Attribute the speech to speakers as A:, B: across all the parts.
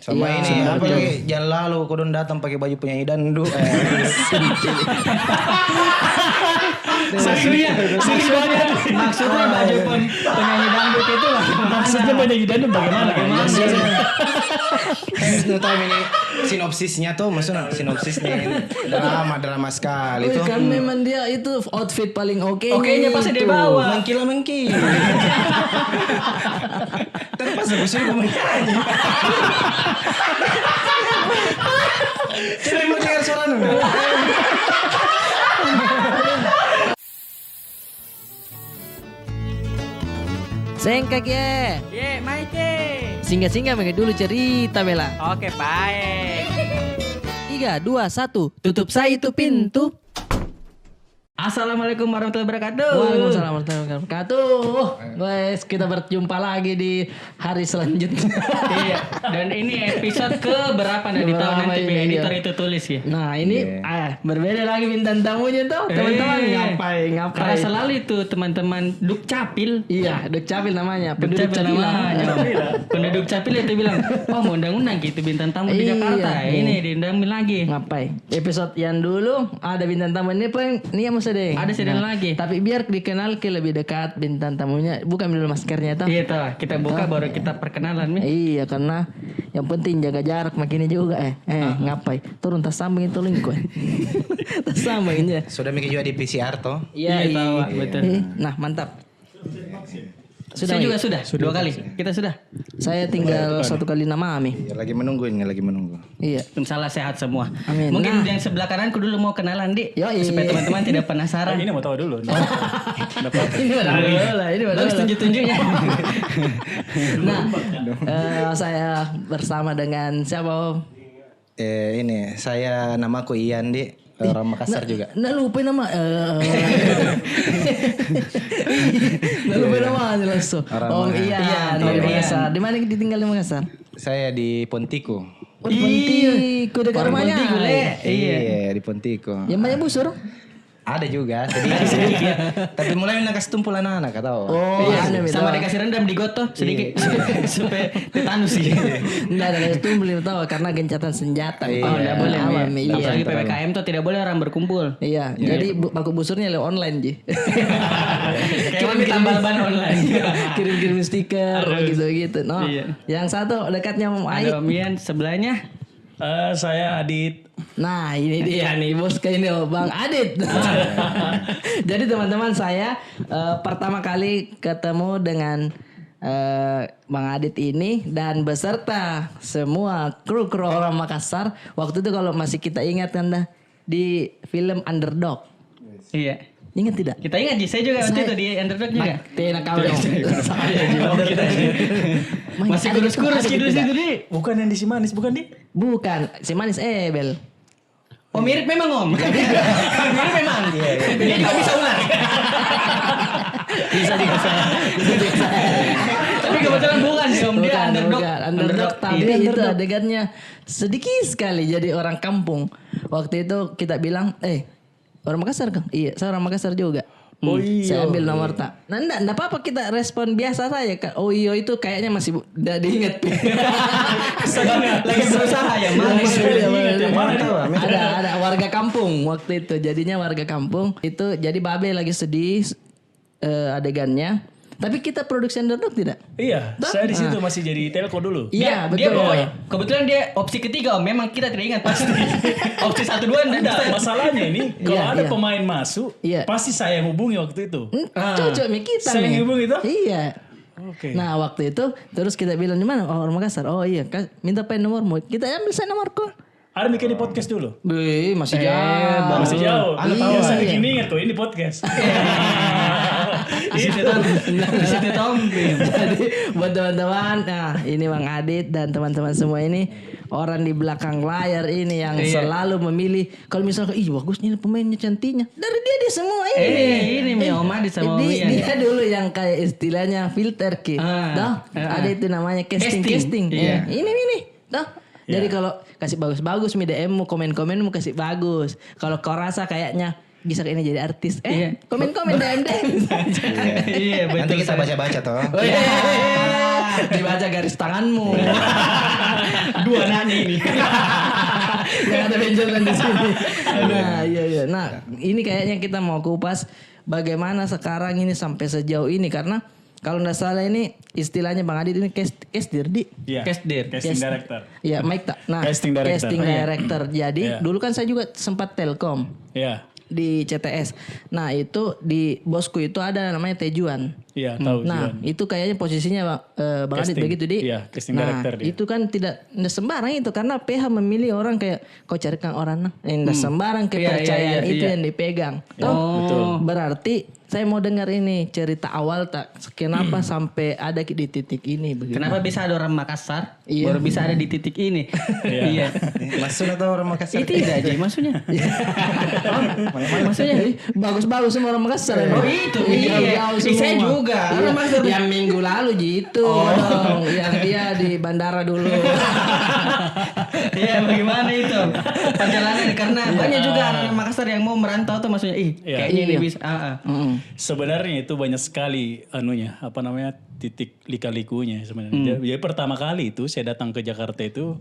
A: Sama
B: Iya,
A: ini apalagi jalan lalu kodon datang pakai baju penyanyi dangdut.
C: Maksudnya baju penyanyi dangdut itu lah.
D: Maksudnya penyanyi dangdut bagaimana?
A: Lu tahu ini sinopsisnya tuh, maksudnya sinopsisnya drama sekali
B: Wih,
A: tuh.
B: kan memang dia itu outfit paling oke.
C: Okenya pasti dia bawa.
A: Mengkil. Terpas aku suruh menyanyi. Coba mau dengar suara nu.
B: Sengkak ya.
C: Ye, Maike.
B: Singgah-singgah mengenai dulu cerita Bella.
C: Oke, baik.
B: 3, 2, 1. Tutup saya itu pintu.
C: Assalamualaikum warahmatullahi wabarakatuh.
B: Waalaikumsalam warahmatullahi wabarakatuh. Guys, kita berjumpa lagi di hari selanjutnya.
C: Iya. Dan ini episode ke berapa nanti tahu nanti editor itu tulis ya.
B: Nah, ini berbeda lagi bintang tamunya tuh. Teman-teman ngapain?
C: Karena selalu itu teman-teman Dukcapil.
B: Iya, Dukcapil namanya. Penduduk
C: Dukcapil
B: Capila.
C: namanya. Penduduk Capil itu bilang, "Oh, mau undang-undang gitu bintang tamu di
B: Iya.
C: Jakarta." Ini diundangin lagi.
B: Ngapain? Episode yang dulu ada bintang tamu ini pun ini yang sedeng.
C: Ada sedang lagi.
B: Tapi biar dikenal ke lebih dekat bintang tamunya, bukan dulu maskernya tuh.
C: Iya toh, kita buka baru kita perkenalan nih.
B: Iya, karena yang penting jaga jarak makin juga ngapain? Turun tas sambing itu lingkup. Tas sambingnya.
A: Sudah mikir juga di PCR toh.
C: Iya, tahu, betul.
B: Nah, mantap.
C: Saya juga sudah 2 kali. Kita sudah.
B: Saya tinggal 1 kali nama Ami.
A: Ya, lagi menunggu.
B: Iya.
C: Salah sehat semua.
B: Amin.
C: Mungkin
B: Nah.
C: yang sebelah kananku dulu mau kenalan di
B: Yoi.
C: supaya teman-teman tidak penasaran.
D: Ini mau tahu dulu.
B: Ini baru
C: Bagus tunjuk-tunjuknya.
B: Nah, saya bersama dengan siapa? Om?
A: Ini saya namaku Ian di orang Makassar juga.
B: Nggak lupa nama. Nggak lupa nama langsung.
A: Orang
B: Iya, dari Makassar. Di mana ditinggal di Makassar?
A: Saya di Pontiku.
B: Oh, di Pontiku dekat rumahnya.
C: Pontiku, Le.
A: Iya, di Pontiku.
B: Yang banyak busur.
A: Ada juga sedikit. Tapi mulai kasih tumpul anak-anak tahu.
B: Oh,
C: Iya,
B: aneh,
C: sama
B: betul.
C: dikasih rendam di goto sedikit supaya tetanus sih.
B: Enggak ada itu belum tahu karena gencatan senjata.
A: Iya.
C: Oh, enggak boleh.
B: Awam,
C: Ya.
B: iya.
C: Apalagi PPKM tuh tidak boleh orang berkumpul.
B: Iya, jadi baku busurnya lewat online Ji.
C: Kayak tambal ban online.
B: Kirim-kirim stiker gitu-gitu. No.
C: Iya.
B: Yang satu dekatnya Om Aik.
C: Ada Om Ian sebelahnya.
D: Saya Adit.
B: Nah, ini dia nih bos kayak ini Bang Adit. Jadi teman-teman saya pertama kali ketemu dengan Bang Adit ini dan beserta semua kru orang Makassar. Waktu itu kalau masih kita ingat kan dah di film Underdog.
C: Iya.
B: Ingat tidak?
C: Kita ingat Ji, saya juga waktu itu di Underdog juga.
B: Tena kau dong.
C: Masih kurus-kurus gitu situ di.
D: Bukan yang di Simanis, bukan di?
B: Bukan, si manis Bel.
C: Oh mirip memang Om. Mirip memang. Dia juga bisa ular.
B: Bisa juga saya.
C: Tapi kebetulan bukan sih Om, dia Underdog.
B: Underdog tapi
C: Iya.
B: itu adegannya sedikit sekali jadi orang kampung. Waktu itu kita bilang, orang Makassar Kang? Iya, saya orang Makassar juga.
D: Oh iya.
B: Saya ambil nomor tak. Nah, enggak apa-apa kita respon biasa saja. Oh iya itu kayaknya masih udah diingat.
C: Lagi berusaha ya Mas.
B: Ada warga kampung waktu itu. Jadinya warga kampung itu jadi babe lagi sedih adegannya. Tapi kita produksi Underdog tidak?
D: Iya, saya di situ masih jadi telco dulu.
B: Iya,
C: Dia
B: betul.
C: pokoknya kebetulan dia opsi ketiga Om. Memang kita tidak ingat pasti. Opsi 1 2
D: Enggak, masalahnya ini kalau
B: Iya,
D: ada
B: iya.
D: pemain masuk,
B: Iya.
D: pasti saya yang hubungi waktu itu.
B: Cocok nih kita
D: Saya
B: nih.
D: yang hubungi itu?
B: Iya.
D: Oke.
B: Nah waktu itu terus kita bilang di mana? Oh orang Makassar. Oh iya, minta pen nomormu. Kita ambil saya nomorku.
D: Ada bikin di podcast dulu.
B: Wih, masih jauh.
D: Masih jauh.
B: Iya,
D: Iya, saya
B: iya.
D: bikin ingat kok ini podcast.
C: Itu di situ Tom.
B: Jadi buat teman-teman, nah ini Bang Adit dan teman-teman semua ini orang di belakang layar ini yang selalu memilih kalau misalnya ih bagus nih pemainnya cantiknya dari dia semua ini.
C: Ini Mi Om Adit sama Om Ian.
B: Dia dulu yang kayak istilahnya filter ki. Ada itu namanya casting.
C: Iya.
B: Ini. Jadi kalau kasih bagus-bagus mi DM-mu, komen-komenmu kasih bagus. Kalau kau rasa kayaknya bisa ini jadi artis.
C: Iya.
B: Komen-komen DM
C: Iya betul.
A: Nanti kita baca-baca toh.
B: Oh iya. Dibaca garis tanganmu.
C: Dua anaknya ini.
B: Yang ada Benjamin di sini. Nah, iya. Nah, ini kayaknya kita mau kupas bagaimana sekarang ini sampai sejauh ini karena kalau nggak salah ini istilahnya Bang Adit ini castir di.
D: Iya.
C: Casting
D: Director.
B: Iya, Mike tak. Nah,
D: Casting director.
B: director. Jadi
D: Iya.
B: dulu kan saya juga sempat Telkom
D: Iya.
B: di CTS. Nah, itu di bosku itu ada namanya Tejuan.
D: Iya, tahu
B: Nah,
D: Juan.
B: itu kayaknya posisinya Bang Adit
D: Casting.
B: begitu di.
D: Iya, casting
B: nah,
D: director dia.
B: itu kan tidak sembarang itu karena PH memilih orang kayak kau carikan orang nah. Nggak sembarang kepercayaan
C: iya,
B: itu
C: iya.
B: yang dipegang.
D: Ya,
B: Toh,
D: betul.
B: berarti saya mau dengar ini cerita awal tak kenapa sampai ada di titik ini begitu.
C: Kenapa bisa ada orang Makassar?
B: Iya.
C: Baru bisa ada di titik ini. Iya.
A: Maksudnya tuh orang Makassar.
C: Itu tidak Ji maksudnya.
B: Maksudnya bagus-bagus semua orang Makassar.
C: Oh itu iya.
B: Jauh-jauh
C: Saya
B: semua.
C: juga.
B: Iya.
C: Orang Makassar.
B: Yang minggu lalu gitu dong. Yang dia di bandara dulu.
C: Iya bagaimana itu perjalanan karena banyak juga anak Makassar yang mau merantau tuh maksudnya
D: Iya.
C: kayaknya ini
B: Iya.
C: bisa.
D: Sebenarnya itu banyak sekali titik lika-likunya sebenarnya. Jadi pertama kali itu saya datang ke Jakarta itu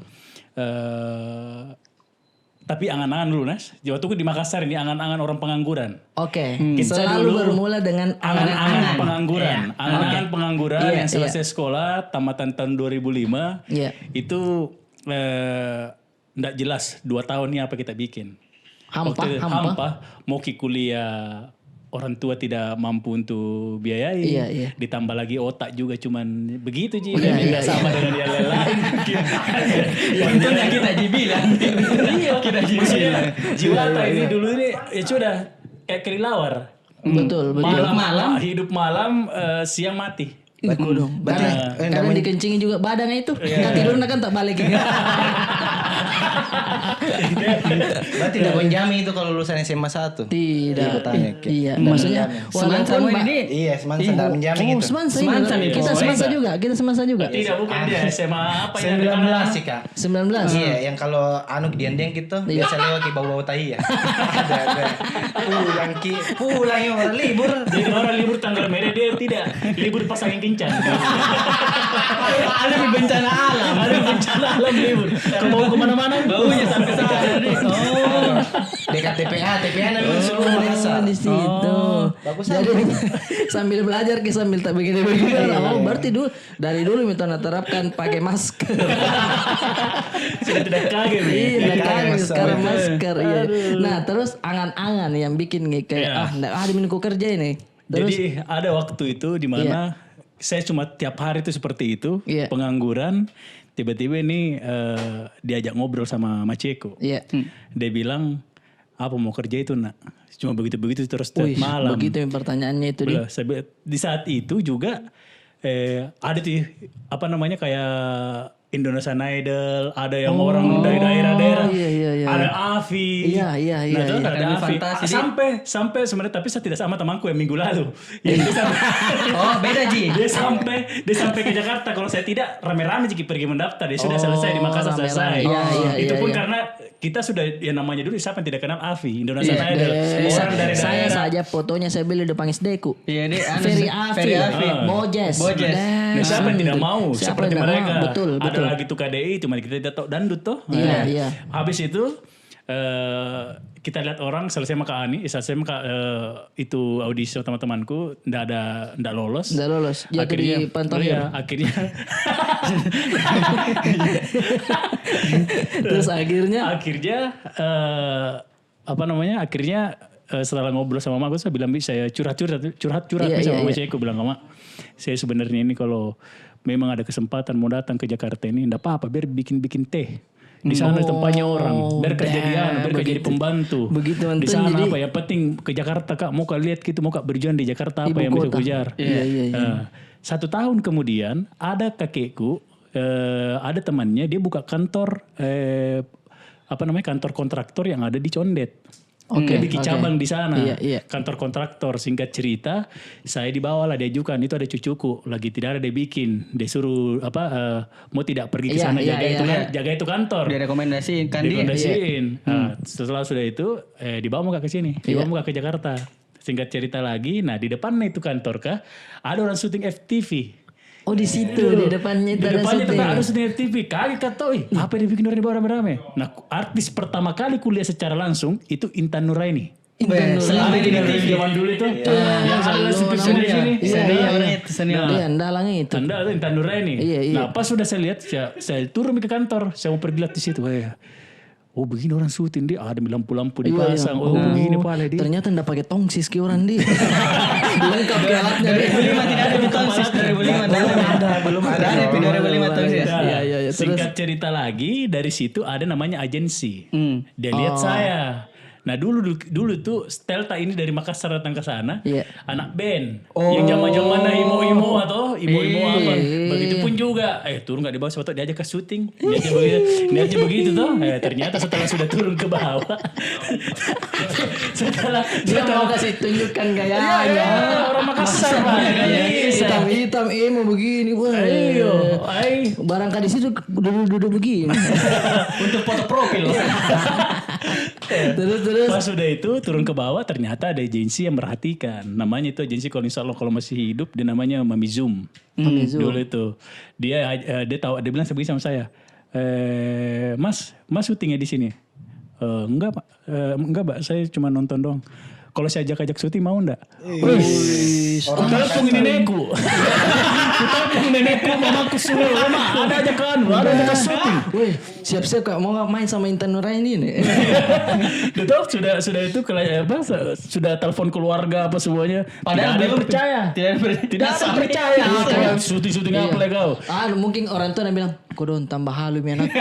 D: tapi angan-angan dulu Nas. Waktu itu di Makassar ini angan-angan orang pengangguran.
B: Oke.
D: Kita
B: Selalu
D: dulu
B: bermula dengan
D: Angan-angan pengangguran. Angan-angan pengangguran
B: Iya,
D: yang selesai sekolah tamatan tahun 2005.
B: Iya.
D: Itu enggak jelas 2 tahun ini apa kita bikin.
B: Hampa,
D: Waktu itu hampa. Mau kuliah orang tua tidak mampu untuk biayai.
B: Iya, iya.
D: Ditambah lagi otak juga cuman begitu Ji.
B: Iya,
D: Nggak
B: iya,
D: sama dengan yang lain.
C: Untungnya kita Ji bilang.
D: Iya,
C: Kita Ji
D: maksudnya
C: bilang.
D: Jiwata ini dulu ini ya sudah kayak kelilawar.
B: betul.
C: Malam.
D: Hidup malam, siang mati.
B: Betul dong.
A: Berarti
B: Kadang dikencingin juga badannya itu. Nggak tidur kan tak balik.
A: Berarti tidak menjamin itu kalau lulusan SMA 1.
B: Tidak.
A: Tanya,
B: Iya.
A: Tidak
B: Maksudnya
A: menjamin.
C: Semansa
B: walaupun
C: ini.
A: Iya, semansa tidak menjamin
B: Oh,
A: itu.
B: semansa
C: Semansa
B: ini.
C: nih,
B: Kita
C: bos.
B: semansa juga. Kita semansa juga.
D: Tidak bukan dia SMA apa yang
A: 19 sih Kak.
B: 19.
A: Iya, yang kalau anu diendeng gitu biasa lewat di bau-bau tai ya. Ada. Pulang ya orang libur.
D: Jadi orang libur tanggal merah dia tidak libur pas angin kencang.
C: Ada bencana alam.
D: Ada bencana alam libur. Kalau mau kemana-mana
C: Baunya sampai sana nih. Oh.
A: Dekat TPA namanya seluruh Makassar.
B: Di situ.
A: Bagus
B: Jadi sambil belajar sambil tak begini-begini. Oh, berarti dari dulu minta terapkan pakai masker.
D: sudah tidak kaget.
B: Iya,
A: Tidak
B: kaget
A: kaget
B: sekarang
A: masker.
B: masker. Iya. Nah, terus angan-angan yang bikin kayak
D: Iya.
B: di minggu kerja ini. Terus
D: Jadi ada waktu itu di mana saya cuma tiap hari itu seperti itu,
B: Iya.
D: pengangguran. Tiba-tiba ini diajak ngobrol sama Maceko.
B: iya.
D: Dia bilang, apa mau kerja itu nak? Cuma begitu-begitu terus
B: Wih,
D: malam.
B: begitu yang pertanyaannya itu
D: Belah, di saat itu juga ada tuh apa namanya kayak Indonesian Idol, ada yang orang dari daerah-daerah,
B: iya.
D: ada Avi,
B: Iya.
D: nah, itu ada
C: Avi
D: Avi.
C: Fantasi,
D: sampai sebenarnya tapi saya tidak sama temanku yang minggu lalu. Yang dia sampai,
C: Oh beda Ji.
D: dia sampai ke Jakarta. Kalau saya tidak rame-rame Jiki pergi mendaftar, dia sudah selesai di Makassar
B: rame-rame.
D: selesai.
B: Iya,
D: Itu pun
B: iya.
D: karena kita sudah yang namanya dulu siapa yang tidak kenal Avi, Indonesian
B: Iya,
D: Idol, orang dari
B: saya
D: daerah.
B: saja fotonya saya beli depan SD-ku.
C: Iya dia
B: Ferry Afi,
C: Ferry Afi.
B: Bojes.
C: Bojes.
D: Nah, siapa yang tidak mau
B: Siapa
D: seperti
B: yang tidak
D: mereka?
B: mau? Betul.
D: Ada lagi tuh KDI, cuma kita tidak tahu dandut toh.
B: Iya, iya.
D: Habis itu kita lihat orang selesai maka Ani, selesai maka itu audisi sama teman-temanku, ndak lolos.
B: Nggak lolos. Jatuh di Pantohir.
D: Iya, akhirnya
B: Terus akhirnya
D: apa namanya? Akhirnya setelah ngobrol sama mama, saya bilang saya curhat
B: Iya,
D: sama
B: iya,
D: mama saya, aku bilang mama, saya sebenarnya ini kalau memang ada kesempatan mau datang ke Jakarta ini, enggak apa-apa, biar bikin teh. Di sana tempatnya orang, biar kerja biar kerja di pembantu.
B: Begitu,
D: di
B: mantan.
D: sana
B: Jadi-
D: apa ya penting ke Jakarta Kak, mau Kak lihat gitu, mau Kak berjuang di Jakarta apa
B: Ibu
D: yang bisa
B: kota.
D: kejar.
B: Iya.
D: 1 tahun kemudian ada kakekku, ada temannya dia buka kantor apa namanya kantor kontraktor yang ada di Condet. Dia bikin cabang di sana.
B: Iya.
D: Kantor kontraktor. Singkat cerita, saya dibawa lah, diajukan. Itu ada cucuku. Lagi tidak ada, dia bikin. Dia suruh mau tidak pergi ke sana jaga itu kantor.
C: Direkomendasiin kan dia.
D: Direkomendasiin. Nah, setelah sudah itu dibawa muka ke sini. Dibawa muka ke Jakarta. Singkat cerita lagi, nah di depannya itu kantor kah, ada orang syuting FTV.
B: Oh di situ di depannya itu
D: Di depannya
B: syuting.
D: ada syuting FTV. Kaget kata, apa yang dibikin orang di bawah rame-rame. Nah artis pertama kali kuliah secara langsung itu Intan Nuraini.
C: Selama di TV
D: Zaman dulu itu. Yang ada syuting di sini.
C: Senior.
B: Iya, ndalangnya itu.
D: Anda Intan Nuraini.
B: Iya.
D: Nah pas sudah saya lihat, saya turun ke kantor. Saya mau pergi lihat di situ. Oh begini orang syuting dia, ada lampu-lampu dipasang. Oh begini pala dia.
B: Ternyata ndak pakai tongsis ke orang dia. Lengkap ke alatnya.
C: 2005 tidak ada tongsis. 2005 belum ada. Ada 2005 tongsis.
B: Iya.
D: Singkat cerita lagi, dari situ ada namanya agensi. Dia lihat saya. Nah dulu tuh Stelta ini dari Makassar datang ke sana, anak band yang zaman-zaman imo-imo atau imo-imo apa, begitu pun juga, turun nggak di bawah sepatu, diajak ke syuting, dia aja begitu tuh, ternyata setelah sudah turun ke bawah, setelah
B: Dia mau kasih tunjukkan gayanya.
D: orang Makassar lah,
B: Hitam emo begini, wah. Barangkali di situ duduk begini.
C: Untuk foto profil.
B: Terus.
D: Pas sudah itu turun ke bawah, ternyata ada agensi yang merhatikan. Namanya itu agensi, kalau insya Allah kalau masih hidup, dia namanya Mami Zoom. Dulu itu dia tahu, dia bilang begini sama saya, Mas syutingnya di sini? Enggak pak, saya cuma nonton doang. Kalau saya ajak syuting mau enggak? Telepon ini nenekku. Telepon nenekku, mamaku suruh, Mama ada ajakan syuting.
B: Wih, siap-siap kak mau main sama Intan Nuraini nih.
D: Betul, sudah itu sudah telepon keluarga apa semuanya.
C: Padahal belum percaya.
D: Tidak ada percaya. Kayak syuting apa lagi kau?
B: Mungkin orang tua yang bilang, kau dong tambah halu mi anakku.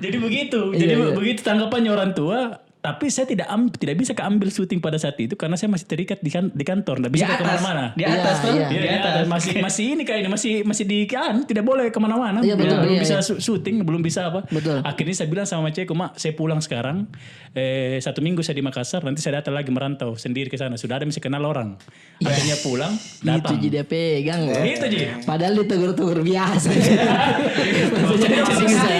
D: Jadi begitu. Begitu tanggapannya orang tua. Tapi saya tidak bisa keambil syuting pada saat itu karena saya masih terikat di kantor, nggak bisa ke kemana-mana.
C: Di atas tuh,
B: Iya.
C: di atas.
D: Masih ini kayaknya masih di tidak boleh kemana-mana.
B: Iya, betul,
D: belum
B: iya,
D: bisa
B: iya.
D: syuting, belum bisa apa.
B: Betul.
D: Akhirnya saya bilang sama cekku, Mak, saya pulang sekarang. 1 minggu saya di Makassar, nanti saya datang lagi merantau sendiri ke sana. Sudah ada mesti kenal orang. Akhirnya pulang, datang.
B: Itu jadi dia pegang.
D: Itu Ji.
B: Padahal ditegur-tegur biasa. Maksudnya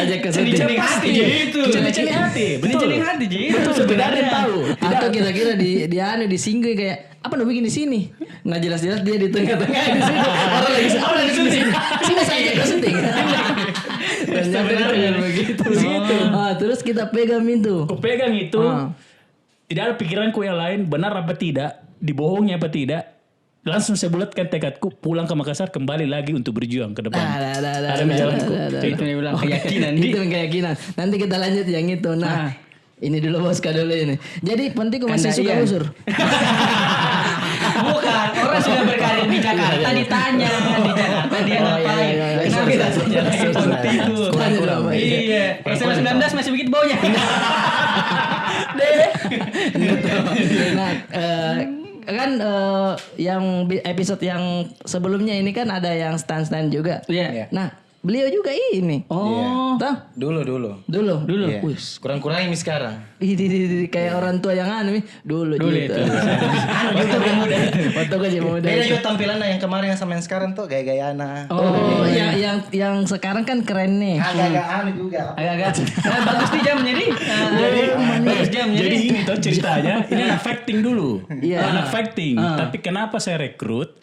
B: aja ke
C: Cening hati Ji. Itu.
D: Cening hati, betul.
C: Cening hati Ji.
D: Betul sebenarnya tahu.
B: Atau kira-kira dia disinggung kayak apa bikin di sini? Nah jelas-jelas dia di tengah-tengah di sini. Orang lagi syuting. Sini saya ke syuting. Sebenarnya begitu. Terus kita pegang itu.
D: Aku pegang itu. Tidak ada pikiranku yang lain, benar apa tidak, dibohongi apa tidak. Langsung saya bulatkan tekadku, pulang ke Makassar, kembali lagi untuk berjuang ke depan. Ada jalanku.
C: Itu yang bilang keyakinan.
B: Itu keyakinan. Nanti kita lanjut yang itu. Nah, ini dulu Boska dulu ini. Jadi pentingku masih suka usur.
C: Bukan, orang sudah berkarir di Jakarta ditanya di Jakarta dia ngapain. Kenapa kita tanya seperti itu? Iya, SMA 19 masih begitu baunya.
B: Nah, kan yang episode yang sebelumnya ini kan ada yang stand juga.
C: Iya.
B: Nah, beliau juga ini.
C: Oh.
B: Tahu?
A: Dulu.
B: Dulu.
A: Iya. Kurang-kurangin nih sekarang.
B: Kayak orang tua yang anu nih. Dulu
C: itu.
B: Waktu gue muda.
A: Beda juga tampilannya yang kemarin sama yang sekarang tuh gaya-gayana.
B: Oh, yang sekarang kan keren nih.
A: Agak-agak anu juga.
C: Agak-agak. Bagus nih jam jadi. Bagus jam
D: Jadi ini tuh ceritanya, ini anak acting dulu.
B: Iya.
D: Anak acting. Tapi kenapa saya rekrut?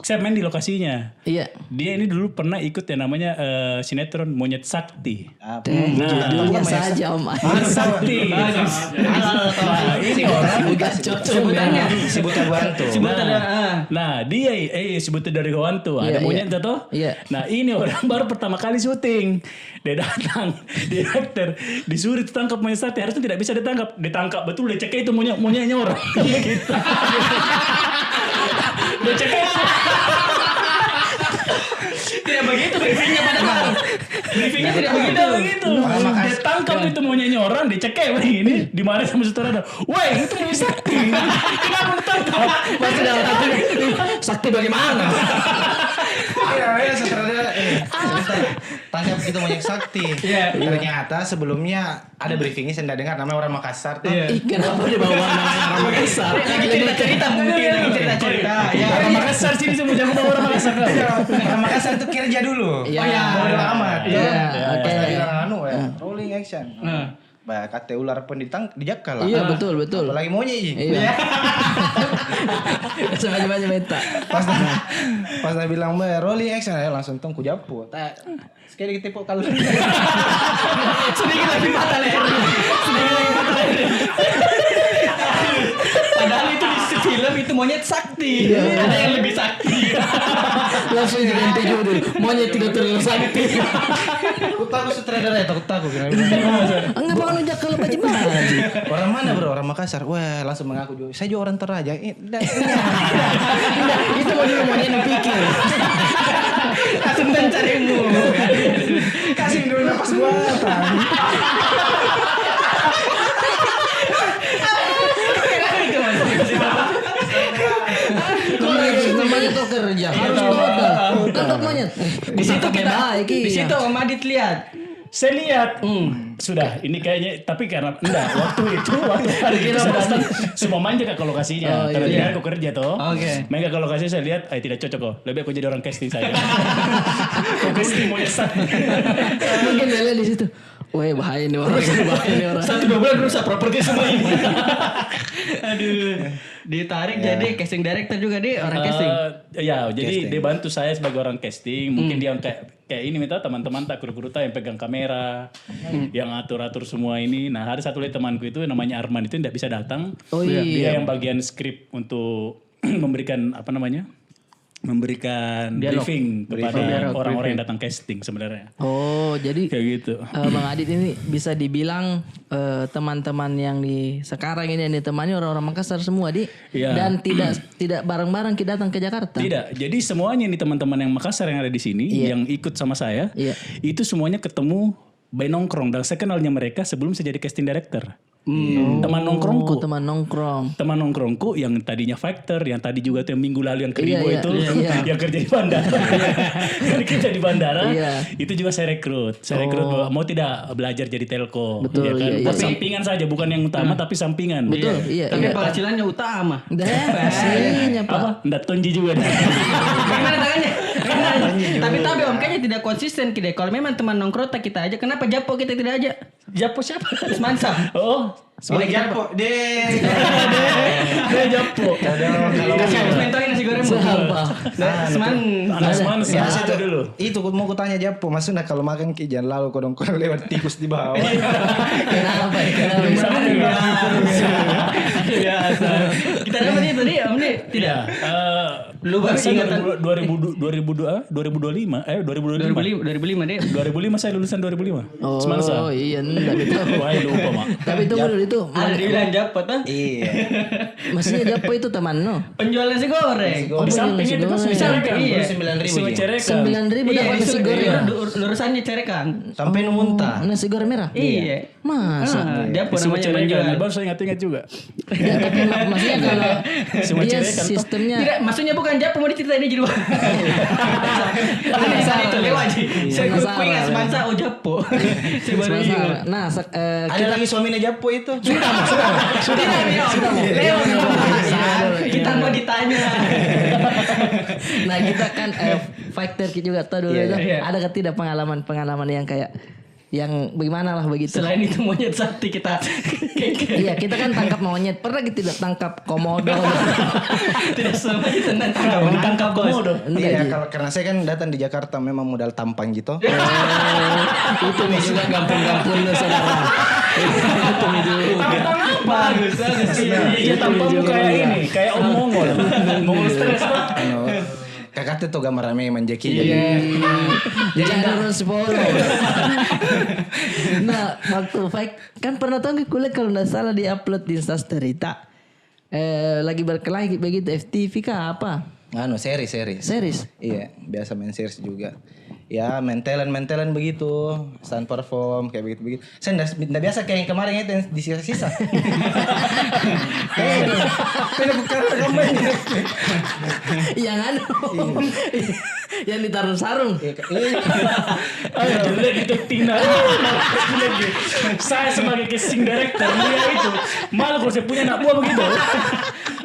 D: Saya main di lokasinya.
B: Iya.
D: Dia ini dulu pernah ikut yang namanya sinetron Monyet Sakti.
B: Judulnya saja Om.
D: Sakti. Ini orang
C: sebutannya.
A: Si Buta Guanto.
D: Nah dia sebutnya dari Gowanto. Ada monyet tuh.
B: Iya.
D: Nah ini orang baru pertama kali syuting. Dia datang, direktur disuruh ditangkap monyet Sakti. Harusnya tidak bisa ditangkap betul. Dia cek itu monyetnya orang. Gitu. Dia cek
C: Tidak begitu briefingnya padahal. Briefingnya tidak begitu.
D: Dia tangkap itu monyetnya orang, dicekek ini, dimarahin sama sutradara. Woi, itu monyet Sakti. Kenapa ditangkap?
B: Pasti dalam hati Sakti bagaimana?
A: Iya, sutradara. Tanya itu Monyet Sakti. Ternyata sebelumnya ada briefingnya saya nggak dengar namanya orang Makassar.
B: Ih, kenapa dibawa orang Makassar?
C: Lagi cerita mungkin cerita. Ya.
D: Orang Makassar sini semua jago bawa orang Makassar.
A: Orang Makassar itu kerja dulu.
B: Iya.
A: Bodo amat.
B: Iya.
A: Pas
B: Oke.
A: dia bilang rolling action. Bah, kata ular pun dijakal lah.
B: Iya, betul.
A: Apalagi monyet.
B: Iya. Macam-macam minta.
A: Pas dia bilang rolling action ya langsung tong ku japu. Sekali kita tepuk kalau.
C: Sedikit lagi patah leher. Padahal itu di film itu Monyet Sakti. Ada yang lebih sakti.
B: Langsung diganti judul. Monyet tidak terlalu sakti.
A: Aku takut sutradara ya, takut kira.
B: Enggak mau ngajak kalau Pak Jepang.
A: Orang mana bro? Orang Makassar. Wah langsung mengaku juga. Saya juga orang Toraja.
B: Enggak, itu monyet yang pikir.
C: Langsung mencarimu.
A: Kasih dulu napas buatan.
B: Namanya tuh kerja. Harus total. Tangkap monyet.
C: Di situ kita
B: baik.
C: di situ Om Adit lihat.
D: Saya lihat, sudah ini kayaknya, tapi karena enggak waktu hari itu saya semua main ke lokasinya. Karena dia aku kerja toh.
C: Oke.
D: Main ke lokasi saya lihat, tidak cocok kok. Lebih aku jadi orang casting saya. Kok casting mau nyesat.
B: Mungkin dia lihat di situ. Wah bahaya nih orang.
C: 1-2 bulan rusak properti semua ini. Aduh. Ditarik jadi casting director juga dia orang casting.
D: Ya, jadi dia bantu saya sebagai orang casting. Mungkin dia kayak ini minta teman-teman tak kru-kru yang pegang kamera, yang atur-atur semua ini. Nah, ada satu lagi temanku itu namanya Arman itu tidak bisa datang.
B: Oh iya.
D: Dia yang bagian skrip untuk memberikan briefing kepada orang-orang yang datang casting sebenarnya.
B: Oh, jadi
D: Kayak gitu.
B: Bang Adit ini bisa dibilang teman-teman yang di sekarang ini yang ditemani orang-orang Makassar semua
D: Iya.
B: dan tidak bareng-bareng kita datang ke Jakarta.
D: Tidak. Jadi semuanya nih teman-teman yang Makassar yang ada di sini yang ikut sama saya, itu semuanya ketemu by nongkrong dan saya kenalnya mereka sebelum saya jadi casting director. Teman nongkrongku.
B: Teman nongkrong.
D: Teman nongkrongku yang tadinya fighter, yang tadi juga tuh yang minggu lalu yang keribo
B: Iya,
D: itu,
B: iya.
D: yang kerja di bandara, yang kerja di bandara,
B: Iya.
D: itu juga saya rekrut. Saya rekrut bahwa mau tidak belajar jadi telco,
B: Betul,
D: ya kan?
B: iya,
D: Buat
B: iya.
D: sampingan saja, bukan yang utama tapi sampingan.
B: Betul, iya.
C: Tapi penghasilannya utama.
B: Pastinya Pak.
D: Apa? Nggak tonji juga.
C: Gimana tangannya? Tapi Om kayaknya tidak konsisten kita. Kalau memang teman nongkrong kita aja, kenapa Japo kita tidak aja?
D: Japo siapa?
C: Semansa.
D: Oh,
A: Sebagai Japo,
D: dia Japo.
A: kalau
C: Kasih habis mentongin nasi goreng.
B: Sampah.
D: Anak semansa
A: Biasa
D: ada dulu.
A: Itu mau kutanya Japo, maksudnya kalau makan ki jangan lalu kodong-kodong lewat tikus di bawah.
B: Kenapa ya?
C: Biasa. Kita dapat itu tadi Om nih tidak. Lu baru ingatan
D: 2025
C: 2005 deh.
D: 2005 saya lulusan 2005.
B: Oh,
D: Semansa.
B: iya enggak betul.
D: Wah, lupa, Mak.
B: Tapi tunggu dulu itu.
C: Ada dibilang Japo tuh.
A: Iya.
B: Maksudnya Japo itu teman no.
C: Penjual nasi goreng.
D: Di samping itu kan
B: Nasi
D: cerekan.
C: Iya.
A: 9.000
D: Cerekan.
B: 9.000
C: Iya,
B: dapat nasi goreng.
C: lurusannya cerekan.
A: sampai muntah.
B: Nasi goreng merah.
C: Iya.
B: Masa?
C: Japo
D: Semua
C: namanya
D: cerekan.
C: menjual.
D: Baru saya ingat-ingat juga.
B: Ya, tapi maksudnya kalau
D: Semua
B: dia
D: cerekan tuh.
B: sistemnya
C: Tidak, maksudnya bukan Japo mau diceritain ini jadi. Ada itu lewat aja. Saya ingat semansa oh Japo. Saya baru ingat.
B: masalah. Nah,
A: Ada lagi suaminya Japo itu.
C: Sudah lewat. Kita mau ditanya.
B: nah kita kan fighter kita juga tahu dulu
A: Iya,
B: itu
C: iya.
B: ada tidak pengalaman yang kayak yang bagaimana lah begitu.
C: Selain itu monyet sakti kita.
B: Iya kita kan tangkap monyet pernah kita tidak tangkap komodo.
C: Tidak semua tentang tangkap.
D: Ditangkap komodo.
A: Iya, karena saya kan datang di Jakarta memang modal tampang gitu.
B: Itu nih juga gampang-gampang lu saudara. Itu nih juga.
C: Bagus.
D: Iya, tampangmu kayak ini, kayak Om Mongol. Mongol stres tuh.
A: Kakak tuh gambar rame manjeki.
B: Jangan harus follow. Nah waktu fight kan pernah tahu nggak kuliah kalau nggak salah diupload di Instastory tak lagi berkelahi begitu FTV kah apa?
A: Series. Iya, biasa main series juga. Ya, mentelan begitu, stand perform kayak begitu. Saya enggak biasa kayak yang kemarin itu yang di sisa-sisa. Kayak bukan gambarnya.
B: Yang Yang ditaruh sarung.
D: Ayo lihat itu Tina. Saya sebagai casting director lihat itu. Malu kalau saya punya anak buah begitu.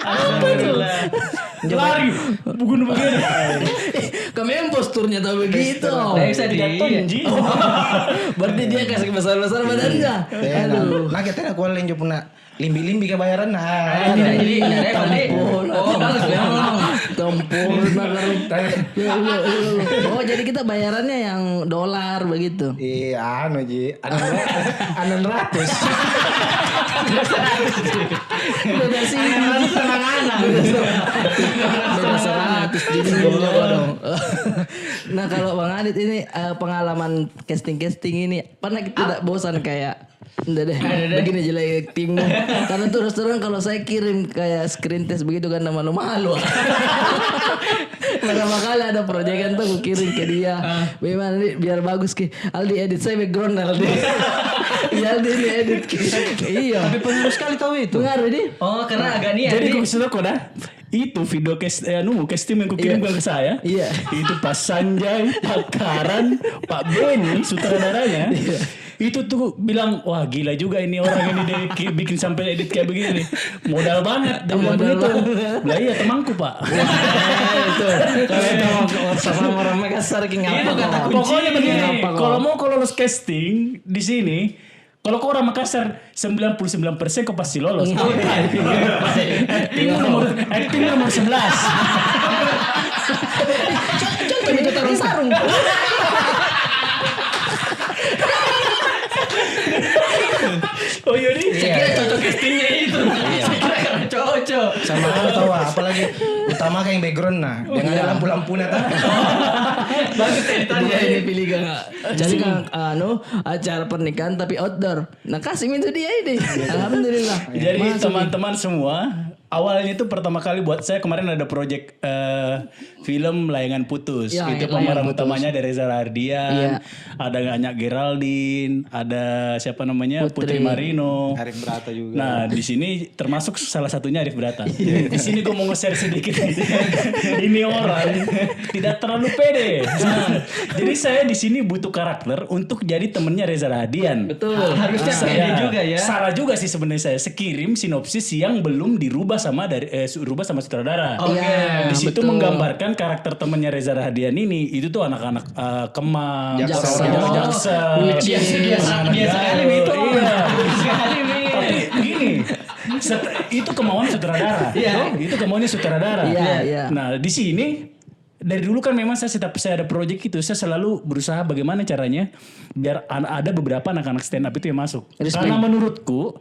D: Apa itu? Lari, bukan begini.
B: Kami yang posturnya tahu begitu.
C: Bisa
D: Tonji.
B: Berarti dia kasih besar-besar badannya. Aduh.
A: Nah kita aku yang punya limbi-limbi ke bayaran nah.
C: Tidak jadi
B: Tampol. Oh jadi kita bayarannya yang dolar begitu.
A: Iya, anu Ji, 600.
B: Beda sih. Beda 100 jadi dong. Nah kalau Bang Adit ini pengalaman casting ini pernah tidak bosan kayak udah deh begini aja lagi actingmu. Karena terus terang kalau saya kirim kayak screen test begitu kan malu-malu. Pertama kali ada proyekan tuh gue kirim ke dia. Bagaimana nih biar bagus ki. Aldi edit saya background Aldi. Iya Aldi ini edit ki. Iya.
C: Tapi pengaruh sekali tahu itu.
B: Pengaruh ini.
C: Oh karena agak niat.
D: Jadi gue sudah dah. Itu video casting yang kukirimkan ke saya.
B: Iya.
D: Itu Pak Sanjay, Pak Karan, Pak Benny sutradaranya. Itu tuh bilang wah gila juga ini orang ini dia bikin sampai edit kayak begini. Modal banget dia bilang begitu. Lah iya temanku Pak.
B: Itu. Kalau sama orang Makassar ki ngapa?
D: Pokoknya begini, kalau lolos casting di sini kalau kau orang Makassar 99% kau pasti lolos. Acting nomor 11.
B: Contoh itu taruh sarung.
D: Oh iya nih.
C: Saya kira cocok castingnya itu. Saya kira karena cocok.
A: Sama tahu apalagi utama kayak yang background nah. Jangan ada lampu-lampunya tuh.
C: Bagus editannya.
B: Dia ini pilih kan. Jadi kan acara pernikahan tapi outdoor. Nah kasih itu dia ini. Alhamdulillah.
D: Jadi teman-teman semua awalnya itu pertama kali buat saya kemarin ada project film Layangan Putus.
B: Ya,
D: itu
B: Layangan
D: pemeran
B: Putus.
D: utamanya dari Reza Rahardian, ada Anya Geraldine, ada siapa namanya Putri Marino.
A: Arif Brata juga.
D: Nah di sini termasuk salah satunya Arif Brata. Di sini gue mau nge-share sedikit. Ini orang tidak terlalu pede. Jadi saya di sini butuh karakter untuk jadi temennya Reza Rahardian.
B: Betul.
C: Harusnya pede juga ya.
D: Salah juga sih sebenarnya saya sekirim sinopsis yang belum dirubah sama sutradara.
B: Iya,
D: Di situ
B: betul.
D: menggambarkan karakter temennya Reza Rahadian ini itu tuh anak-anak Kemang,
B: Jaksel.
D: Jaksel.
C: Biasa sekali itu.
D: Iya.
C: Sekali nih.
D: Tapi gini, itu kemauan sutradara.
C: Iya.
D: Itu kemauannya sutradara.
B: Iya, iya.
D: Nah, di sini dari dulu kan memang saya setiap saya ada project itu saya selalu berusaha bagaimana caranya biar ada beberapa anak-anak stand up itu yang masuk.
B: Respect.
D: Karena menurutku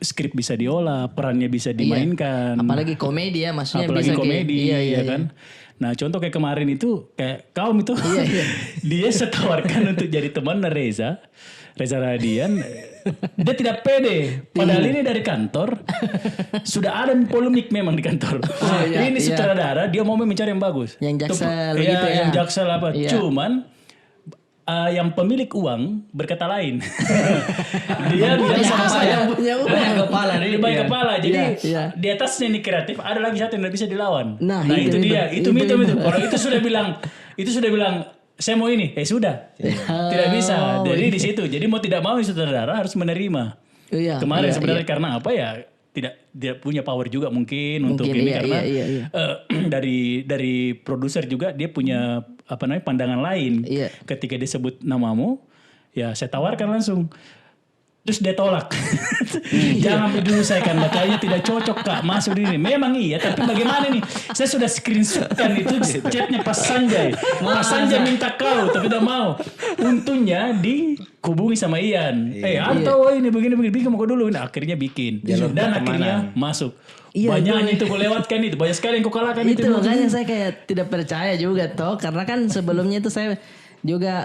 D: skrip bisa diolah, perannya bisa dimainkan.
B: Apalagi komedi ya maksudnya
D: Apalagi
B: bisa
D: komedi,
B: iya,
D: ya kan. Nah contoh kayak kemarin itu kayak kaum itu
B: Iya.
D: dia setawarkan untuk jadi teman Reza Radian. Dia tidak pede. Padahal ini dari kantor sudah ada polemik memang di kantor.
B: iya,
D: Ini
B: iya.
D: sutradara dia mau mencari yang bagus.
B: Yang Jaksel
D: Iya,
B: gitu ya.
D: yang Jaksel apa?
B: Iya.
D: Cuman yang pemilik uang berkata lain. Dia bilang sama saya.
B: Yang punya uang.
C: Banyak kepala nih.
D: Di bagian kepala. Jadi
B: Iya, iya.
D: di atasnya ini kreatif, ada lagi satu yang tidak bisa dilawan.
B: Nah,
D: itu
B: itu.
D: dia. Itu
B: Itu.
D: Kalau itu sudah bilang saya mau ini, sudah. Tidak bisa. Jadi di situ. Jadi mau tidak mau sutradara harus menerima.
B: Iya.
D: Kemarin
B: iya,
D: sebenarnya
B: iya.
D: karena apa ya? Tidak punya power juga mungkin untuk ini
B: iya,
D: karena
B: iya, iya.
D: dari produser juga dia punya pandangan lain.
B: Iya.
D: Ketika disebut namamu, ya saya tawarkan langsung. Terus dia tolak. Jangan dulu saya kan kayaknya tidak cocok Kak masuk ini. Memang iya, tapi bagaimana nih? Saya sudah screenshotkan itu chatnya Pak Sanjay. Pak Sanjay minta kau, tapi tidak mau. Untungnya dihubungi sama Ian. Anto ini begini bikin mau dulu. Nah, akhirnya bikin. Dan akhirnya masuk.
B: Iya,
D: Banyak itu kau lewatkan itu. Banyak sekali yang kau kalahkan itu.
B: Itu makanya saya kayak tidak percaya juga toh karena kan sebelumnya itu saya juga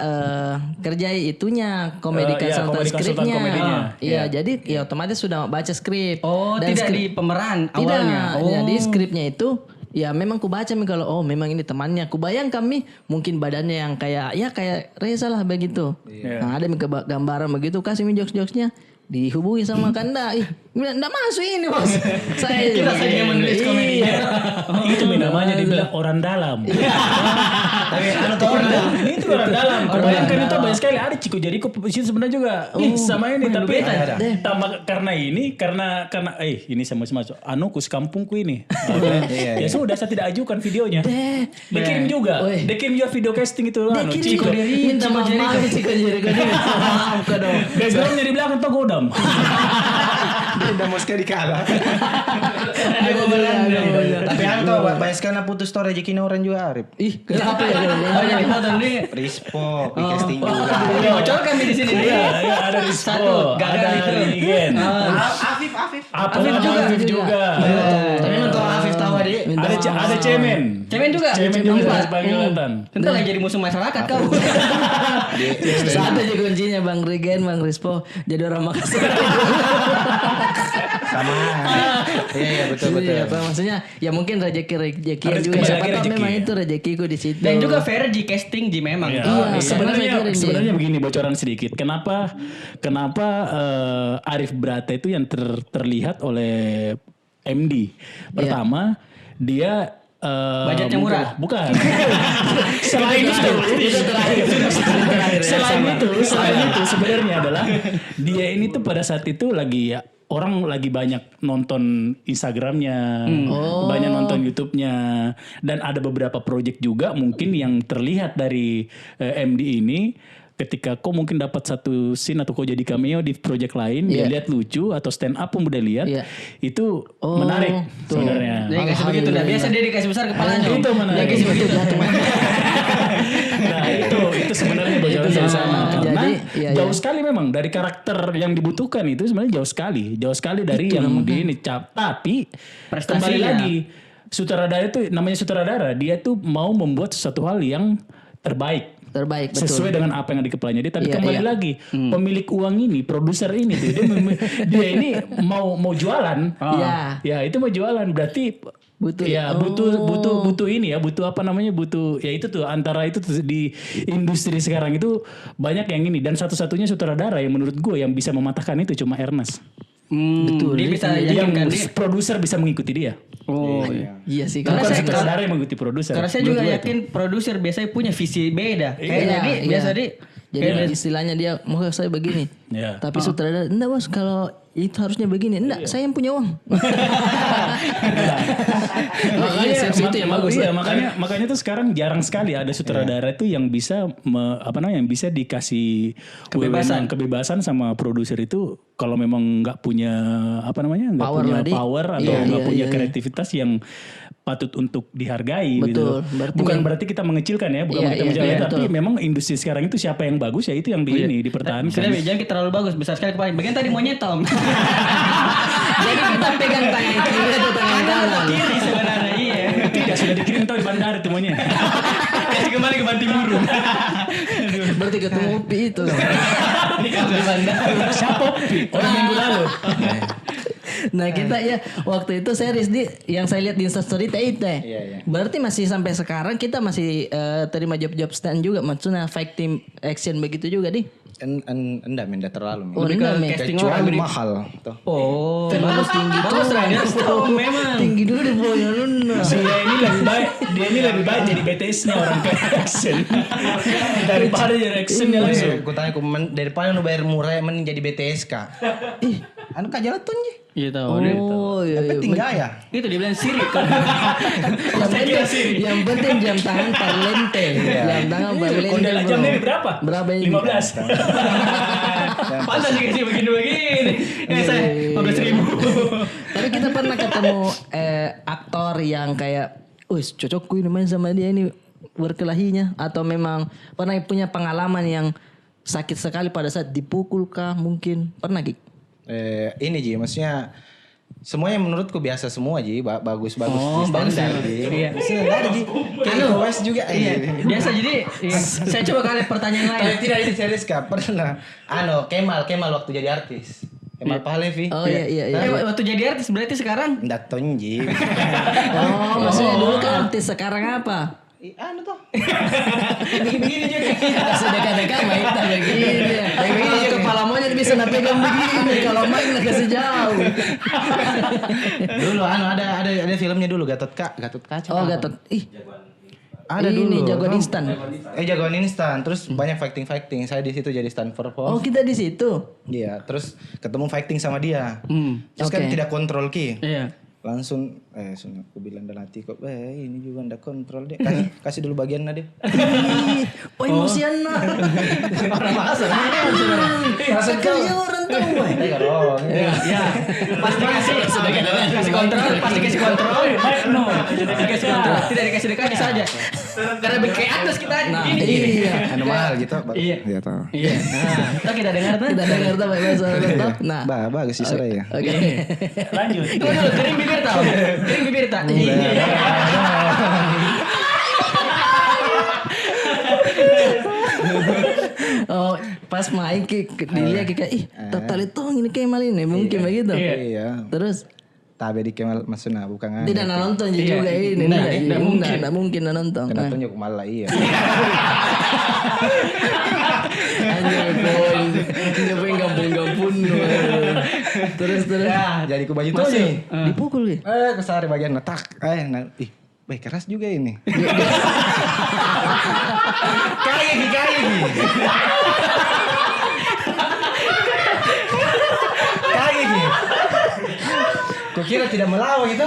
B: kerja itunya komedi
D: Iya,
B: konsultan
D: komedi konsultan
B: skripnya.
D: komedinya.
B: Iya, jadi ya otomatis sudah baca skrip.
C: Oh, tidak di pemeran awalnya.
B: Tidak, ya, di skripnya itu ya memang ku baca nih kalau memang ini temannya. Ku bayangkan nih mungkin badannya yang kayak Reza lah begitu. Nah, ada gambaran begitu kasih jokes-jokesnya dihubungi sama Kanda. Nggak masuk ini bos.
C: Kita saja menulis komedinya.
D: Itu namanya dibilang orang dalam.
A: Tapi orang dalam.
D: Itu orang dalam. Kau bayangkan itu banyak sekali ada Chico Jericho di situ sebenarnya juga. Sama ini tapi karena ini sama kus kampungku ini. Ya sudah saya tidak ajukan videonya. Dikirim juga. Dikirim juga video casting itu Chico.
B: Minta maaf Chico Jericho. Maaf dong.
D: Backgroundnya di belakang tuh godam.
A: Udah mau sekali kalah. Tapi Anto banyak sekali putus story rezekinya orang juga Arif.
B: Ih, kenapa ya?
C: Jadi foto nih.
A: Rispo, casting juga.
C: Bocor kami di sini.
D: Iya, ada Rispo, ada Rigen.
A: Afif.
D: Afif juga.
A: Tapi nonton Afif tahu adik.
D: Ada Cemen.
C: Cemen juga.
D: Cemen juga sebagai kelihatan.
C: Tentu lagi jadi musuh masyarakat kau.
B: Satu aja kuncinya Bang Regen, Bang Rispo jadi orang Makassar.
A: Sama. Iya betul.
B: Iya, maksudnya ya mungkin rezeki
D: Harus
B: juga.
D: kembali
B: Siapa
D: lagi
B: tahu
D: rezeki.
B: memang itu rezekiku di situ.
C: Dan juga Fergie casting Ji memang.
B: Iya,
D: Sebenarnya begini bocoran sedikit. Kenapa Arif Brata itu yang terlihat oleh MD. Pertama dia
C: budgetnya murah.
D: Bukan. Selain itu sebenarnya adalah dia ini tuh pada saat itu lagi orang lagi banyak nonton Instagramnya, banyak nonton YouTube-nya, dan ada beberapa project juga mungkin yang terlihat dari MD ini. Ketika kau mungkin dapat satu scene atau kau jadi cameo di project lain, dia lihat lucu atau stand up pun udah lihat, itu menarik sebenarnya.
C: Dia kasih begitu, dah biasa dia dikasih besar kepalanya.
D: Itu menarik.
C: Dia kasih begitu.
D: Nah itu sebenarnya bocoran dari sana karena jauh sekali memang dari karakter yang dibutuhkan itu sebenarnya jauh sekali dari yang di ini tapi kembali lagi sutradara itu namanya sutradara, dia tuh mau membuat sesuatu hal yang terbaik
B: betul.
D: sesuai dengan apa yang ada di kepalanya dia. Tapi kembali lagi pemilik uang ini, produser ini tuh dia ini mau jualan. Ya itu mau jualan berarti butuh ini ya, butuh apa namanya, butuh ya itu tuh antara itu tuh di industri sekarang itu banyak yang ini, dan satu-satunya sutradara yang menurut gue yang bisa mematahkan itu cuma Ernest.
C: Betul. Dia bisa
D: yang
C: yakinkan
D: produser bisa mengikuti dia.
C: Oh
B: iya sih.
D: Bukan sutradara yang mengikuti produser.
C: Karena saya juga yakin produser biasanya punya visi beda. Kayak
B: jadi istilahnya dia mau saya begini. Tapi sutradara enggak bos, kalau itu harusnya begini. Enggak, saya yang punya uang.
D: Makanya tuh sekarang jarang sekali ada sutradara itu yang bisa yang bisa dikasih kebebasan sama produser itu kalau memang nggak punya power atau nggak punya kreativitas yang patut untuk dihargai.
B: Betul.
D: Gitu. Bukan berarti kita mengecilkan ya, bukan kita menjauhkan, tapi memang industri sekarang itu siapa yang bagus ya itu yang dipertahankan.
C: Jangan kita terlalu bagus, besar sekali kepala. Bagian tadi mau nyetom.
B: Jadi kita pegang tangan kiri atau tangan kanan.
C: Kiri sebenarnya iya.
D: Tidak, sudah dikirim tahu di bandara itu maunya.
C: Kasih kembali ke Banting Burung.
B: Berarti ketemu Upi itu.
C: Di bandara.
D: Siapa Upi? Orang minggu lalu.
B: Nah kita ya waktu itu series yang saya lihat di Instastory itu. Berarti masih sampai sekarang kita masih terima job-job stand juga, maksudnya fighting action begitu juga di.
A: Enggak terlalu.
B: Kecuali
A: mahal.
B: Oh, bagus tinggi tuh.
C: Memang
B: tinggi dulu di bawah.
D: Dia ini lebih baik jadi BTS-nya orang ke action daripada jadi action-nya langsung.
A: Aku tanya daripada lu bayar murah mending jadi BTS kak. Ih, anu kak jalan tuh nih.
C: Iya tahu.
A: Yang penting gaya.
C: Itu dibilang sirik kan.
B: Yang penting jam tangan parlente. Jam tangan parlente.
D: Kondel jam ini berapa?
B: Berapa ini?
D: 15.
C: Pantas dikasih begini-begini. Saya 15.000.
B: Tapi kita pernah ketemu aktor yang kayak, wis cocokku ini main sama dia ini berkelahinya, atau memang pernah punya pengalaman yang sakit sekali pada saat dipukul kah mungkin pernah Gi?
A: Ini Ji, maksudnya semuanya menurutku biasa semua Ji, bagus
C: bagus
A: standar Ji.
C: Iya.
A: Enggak ada Ji. Wes juga.
C: Iya. Biasa jadi saya coba kali pertanyaan lain.
A: Tapi tidak ini serius kak, pernah. Kemal waktu jadi artis. Kemal Pahlevi.
B: Oh iya.
C: Waktu jadi artis berarti sekarang?
A: Nggak Ji.
B: Oh, maksudnya dulu kan artis, sekarang apa?
A: Tuh. Begini juga.
B: Sudah dekat main begini. Begini kepala monyet bisa nape pegang begini kalau main lah kasih jauh.
A: Dulu ada filmnya dulu Gatot Kaca.
B: Oh
A: apa?
B: Gatot. Ih.
A: Ada
B: Ini
A: dulu.
B: jagoan instan.
A: Jagoan instan. Terus banyak fighting. Saya di situ jadi stand perform.
B: Oh kita di situ.
A: Iya, terus ketemu fighting sama dia. Terus
B: Oke.
A: kan tidak kontrol ki.
C: Iya.
A: Langsung aku bilang dalam hati kok, ini juga ndak kontrol deh. Kasih dulu bagian deh.
B: Oh emosian nah.
C: Orang masa.
B: Langsung kerja orang tahu.
C: Ya. Pasti kasih kontrol, pasti kasih kontrol. No, tidak dikasih kontrol, tidak dikasih dekat saja. Karena kayak atas kita gini.
B: Iya.
A: Anu mahal gitu.
C: Iya.
A: Iya tahu.
C: Iya. Nah, kita kita dengar tuh.
B: Kita dengar tuh bahasa Gatot. Nah.
A: Bagus sih sore ya.
B: Oke.
D: Lanjut.
C: Tunggu dulu, kering bibir tau. Kering bibir tak. Iya.
B: Oh pas main dilihat kayak ih total itu ini kayak mal ini mungkin begitu.
A: Iya.
B: Terus
A: Tabe di Kemal Masuna bukan
B: tidak nonton juga ini. Tidak mungkin nonton.
A: Kena tunjuk malah iya.
B: Anjir pun. Coba gampun-gampun. Terus.
A: Ya, jadi ku baju tuh nih.
B: Dipukul ya?
A: Kesari bagian letak. Keras juga ini. Kayak gini. Kau kira tidak melawan gitu?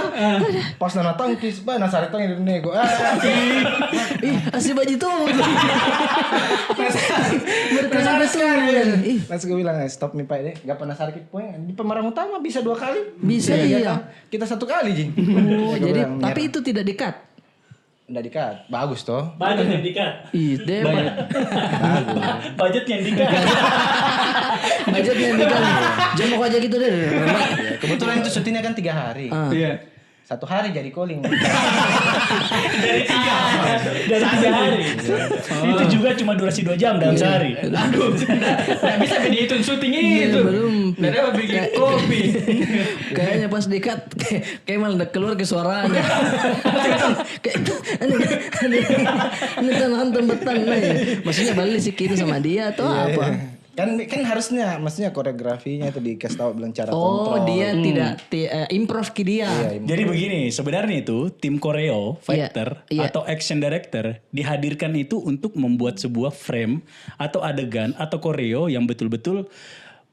A: Pas nana tangkis, nasari tong ini nego.
B: Ih, asli baju tuh.
A: Kesana sekali.
B: Ih,
A: Langsung gue bilang, stop nih Pak deh. Gak pernah sakit poin. Di pemeran utama bisa 2 kali.
B: Bisa, iya.
A: Kita 1 kali Ji.
B: oh, jadi tapi itu tidak di-cut.
A: Udah dikat. Bagus toh.
D: Budget yang dikat.
B: Ih, debat.
D: Budget yang dikat.
B: Budget yang di-cut. Jemok aja gitu deh.
A: Kebetulan itu syutingnya kan 3 hari.
C: Iya.
A: 1 hari jadi calling.
D: Dari 3 hari. Itu juga cuma durasi 2 jam dalam sehari.
C: Aduh, nggak bisa dihitung syuting itu.
B: belum.
C: Nggak dapat bikin kopi.
B: Kayaknya pas di-cut kayak malah keluar ke suaranya. Kayak ini kan hantam betan nih. Maksudnya balik sih kiri sama dia atau apa?
A: Kan harusnya maksudnya koreografinya itu dikasih tahu bilang cara
B: Oh,
A: kontrol.
B: dia tidak improv ke dia.
D: Jadi begini, sebenarnya itu tim koreo, fighter,
B: Iya.
D: atau action director dihadirkan itu untuk membuat sebuah frame atau adegan atau koreo yang betul-betul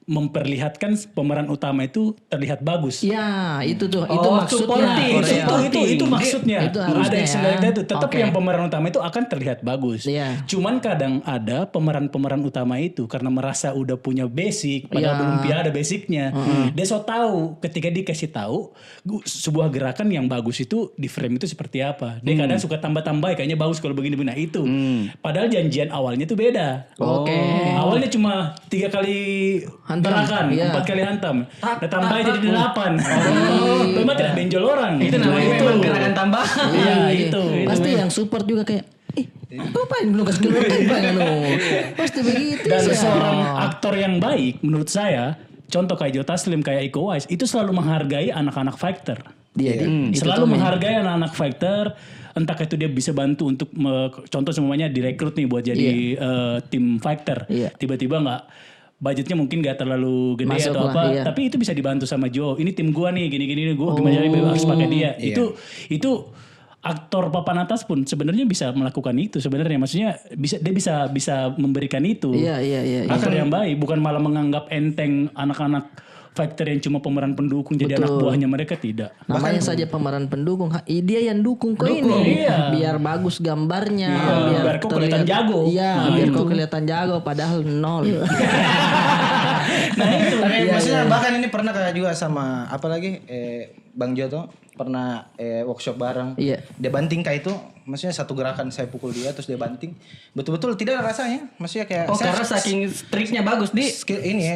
D: memperlihatkan pemeran utama itu terlihat bagus.
B: Ya, itu tuh. Itu
C: Oh,
B: maksudnya.
C: supporting.
D: Itu maksudnya.
B: Itu harusnya
D: Ada action
B: ya.
D: director itu tetap
B: Oke.
D: yang pemeran utama itu akan terlihat bagus.
B: Iya.
D: Cuman kadang ada pemeran-pemeran utama itu karena merasa udah punya basic padahal
B: Iya.
D: belum ada basicnya. Dia so tahu ketika dikasih tahu sebuah gerakan yang bagus itu di frame itu seperti apa. Dia kadang suka tambah-tambah kayaknya bagus kalau begini. Nah itu. Padahal janjian awalnya itu beda.
B: Oke.
D: Awalnya cuma 3 kali
B: Hantam.
D: gerakan,
B: Iya.
D: 4 kali hantam. Nah tambahnya jadi 8. Memang tidak benjol orang.
C: Itu namanya memang gerakan tambahan.
D: Iya itu.
B: Pasti yang support juga kayak ngapain belum kasih keluar kan pasti begitu
D: Dan
B: sih.
D: seorang aktor yang baik menurut saya, contoh kayak Joe Taslim, kayak Iko Uwais, itu selalu menghargai anak-anak fighter.
B: Dia itu
D: Selalu
B: tuh,
D: menghargai anak-anak fighter. Entah itu dia bisa bantu untuk contoh semuanya direkrut nih buat jadi tim fighter.
B: Iya.
D: Tiba-tiba nggak budgetnya mungkin gak terlalu gede
B: Masuk
D: atau
B: lah,
D: apa,
B: iya.
D: tapi itu bisa dibantu sama Joe. Ini tim gua nih, gini-gini gua gimana caranya harus pakai dia. Itu aktor papan atas pun sebenarnya bisa melakukan itu sebenarnya. Maksudnya dia bisa memberikan itu.
B: Iya.
D: Aktor yang baik, bukan malah menganggap enteng anak-anak fighter yang cuma pemeran pendukung jadi anak buahnya mereka, tidak.
B: Namanya saja pemeran pendukung, dia yang dukung kok ini.
D: Iya.
B: Biar bagus gambarnya,
D: biar kok kelihatan jago.
B: Iya,
D: Nah,
B: biar
D: itu.
B: kok kelihatan jago padahal 0.
A: Nah itu. Tapi maksudnya bahkan ini pernah kayak juga sama apalagi Bang Joto pernah workshop bareng.
B: Iya.
A: Dia banting kayak itu, maksudnya satu gerakan saya pukul dia terus dia banting. Betul-betul tidak ada rasanya. Maksudnya kayak
C: Oh, karena saking triknya bagus di
A: skill ini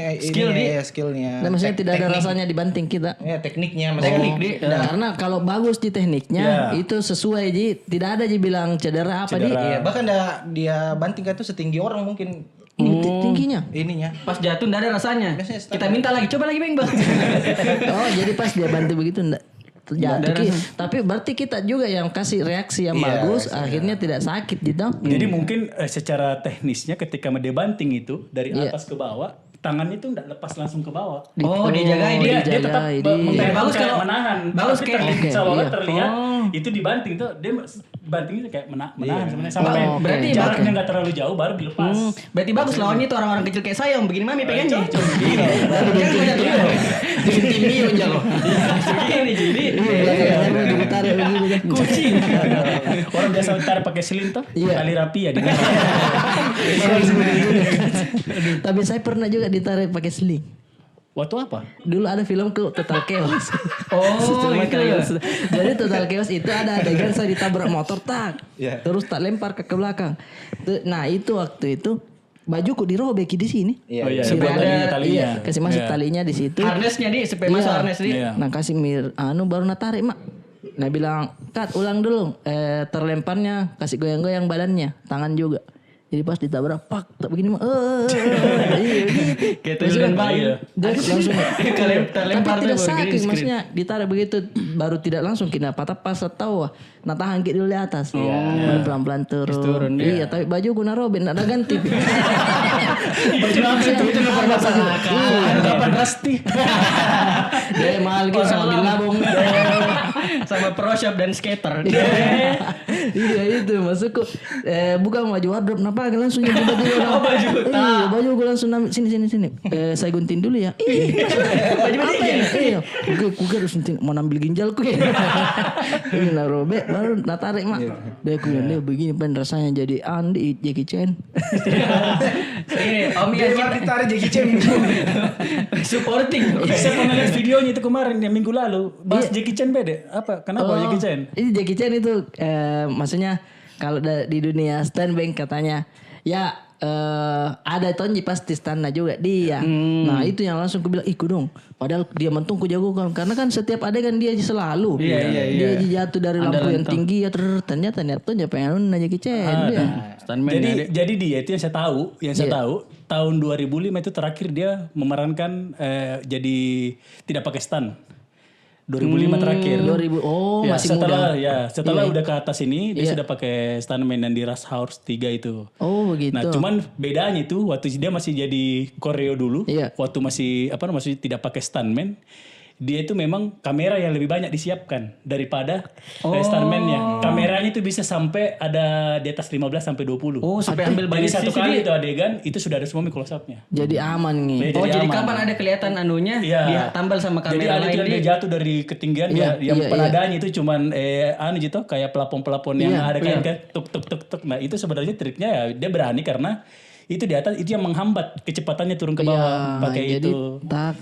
A: skillnya.
B: Nah, maksudnya tidak ada rasanya dibanting kita.
A: Ya tekniknya maksudnya.
C: Teknik di.
B: Karena kalau bagus di tekniknya itu sesuai Ji, tidak ada Ji bilang cedera apa Di.
A: Iya, bahkan dia banting kayak itu setinggi orang mungkin.
B: Ini tingginya.
A: Ininya.
C: Pas jatuh nggak ada rasanya.
A: Biasanya standar.
C: Kita minta lagi, coba lagi Bang.
B: Oh, jadi pas dia bantu begitu enggak terjatuh. Tapi berarti kita juga yang kasih reaksi yang bagus, akhirnya tidak sakit gitu.
D: Jadi mungkin secara teknisnya ketika dia banting itu dari atas ke bawah tangannya itu enggak lepas langsung ke bawah.
C: Oh, dia jagain
D: Dia tetap
C: Bagus
D: bagus
C: kalau-
D: menahan.
C: bagus
D: Tapi
C: kayak-
D: seolah
B: iya.
D: terlihat itu dibanting tuh dia bantingnya kayak menahan sebenarnya sampai
B: Oh, oke.
C: Berarti
D: jaraknya enggak terlalu jauh baru dilepas.
C: Berarti bagus lawannya tuh orang-orang kecil kayak saya yang begini mami pegangnya.
B: Bikin tim Mio jago.
C: Begini jadi.
B: Belakangnya ditarik begini.
C: Kucing.
D: Orang biasa tarik pakai selin tuh,
B: Iya.
D: tali rapi ya.
B: Tapi saya pernah juga ditarik pakai sling.
D: Waktu apa?
B: Dulu ada film ke Total Chaos.
C: Oh,
B: Sistem
C: itu ya.
B: Chaos. Jadi Total Chaos itu ada adegan saya ditabrak motor tak.
A: Iya.
B: Terus tak lempar ke belakang. Nah, itu waktu itu bajuku dirobek di sini.
D: Oh iya,
C: Supaya
D: buat
C: ada-
D: talinya.
B: Iya, kasih masuk
D: Iya.
B: talinya di situ.
C: Harnessnya di supaya masuk
B: Iya.
C: harness di.
D: Iya.
B: Nah, kasih baru natarik, Mak. Nah, bilang, "Kat, ulang dulu. Terlemparnya kasih goyang-goyang badannya, tangan juga." Jadi pas ditabrak, pak, tak begini mah. Iya, gitu.
C: Kayak tuyul dan bayi.
D: Iya.
B: Jadi langsung
C: Kalau terlempar
B: tapi tidak
C: tuh
B: sakit,
C: green screen.
B: maksudnya ditarik begitu baru tidak langsung kena patah pas tahu nah tahan dulu di atas. Pelan-pelan turun. Iya, tapi baju guna robin ada ganti.
C: Baju apa itu nomor masalah.
D: Kapan Rasti?
B: Dia mahal gitu sama bilabong.
C: Sama pro shop dan skater.
B: Iya itu maksudku bukan baju wardrobe kenapa langsung jadi baju baju iya baju gue langsung sini saya gunting dulu ya baju apa ya iya gue harus mau ambil ginjalku ya ini narobe baru natarik mak dia bilang dia begini pen rasanya jadi Andi Jackie Chan
C: Ini Om
A: Dia
C: Ian
A: baru ditarik Jackie Chan.
C: supporting.
D: Saya pernah lihat videonya itu kemarin yang minggu lalu. Bahas Jackie Chan beda. Apa? Kenapa Jackie Chan?
B: Ini Jackie Chan itu maksudnya kalau di dunia stand bank katanya ya ada Tonji pasti standar juga dia. Nah itu yang langsung ku bilang ikut dong. Padahal dia mentung ku jagokan karena kan setiap adegan dia selalu dia jatuh dari lampu yang tinggi ya ternyata pengen Jackie Chan dia.
D: Jadi dia itu yang saya tahu tahun 2005 itu terakhir dia memerankan jadi tidak pakai stunt. 2005 terakhir.
B: 2000
D: Ya,
B: masih
D: setelah
B: muda.
D: setelah udah ke atas ini dia sudah pakai stuntman dan di Rush Hour 3 itu.
B: Oh begitu.
D: Nah, cuman bedanya itu waktu dia masih jadi koreo dulu,
B: Iya.
D: waktu masih tidak pakai stuntman, dia itu memang kamera yang lebih banyak disiapkan daripada stuntman-nya. Kameranya itu bisa sampai ada di atas 15 sampai 20.
C: Oh, sampai ambil
D: Jadi
C: banyak
D: satu
C: sisi
D: kali
C: dia.
D: itu adegan itu sudah ada semua close up-nya.
B: Jadi aman nih.
C: Oh, jadi
D: aman.
C: kapan ada kelihatan anunya dia tambal sama
D: Jadi
C: kamera
D: ada itu
C: lain
D: dia
C: dia.
D: jatuh dari ketinggian
B: Iya,
D: yang
B: iya,
D: penadanya itu cuman gitu kayak pelapon-pelapon yang
B: Iya,
D: ada kan tuk tuk tuk tuk. Nah, itu sebenarnya triknya ya dia berani karena itu di atas itu yang menghambat kecepatannya turun ke bawah pakai
B: jadi
D: itu.
B: tak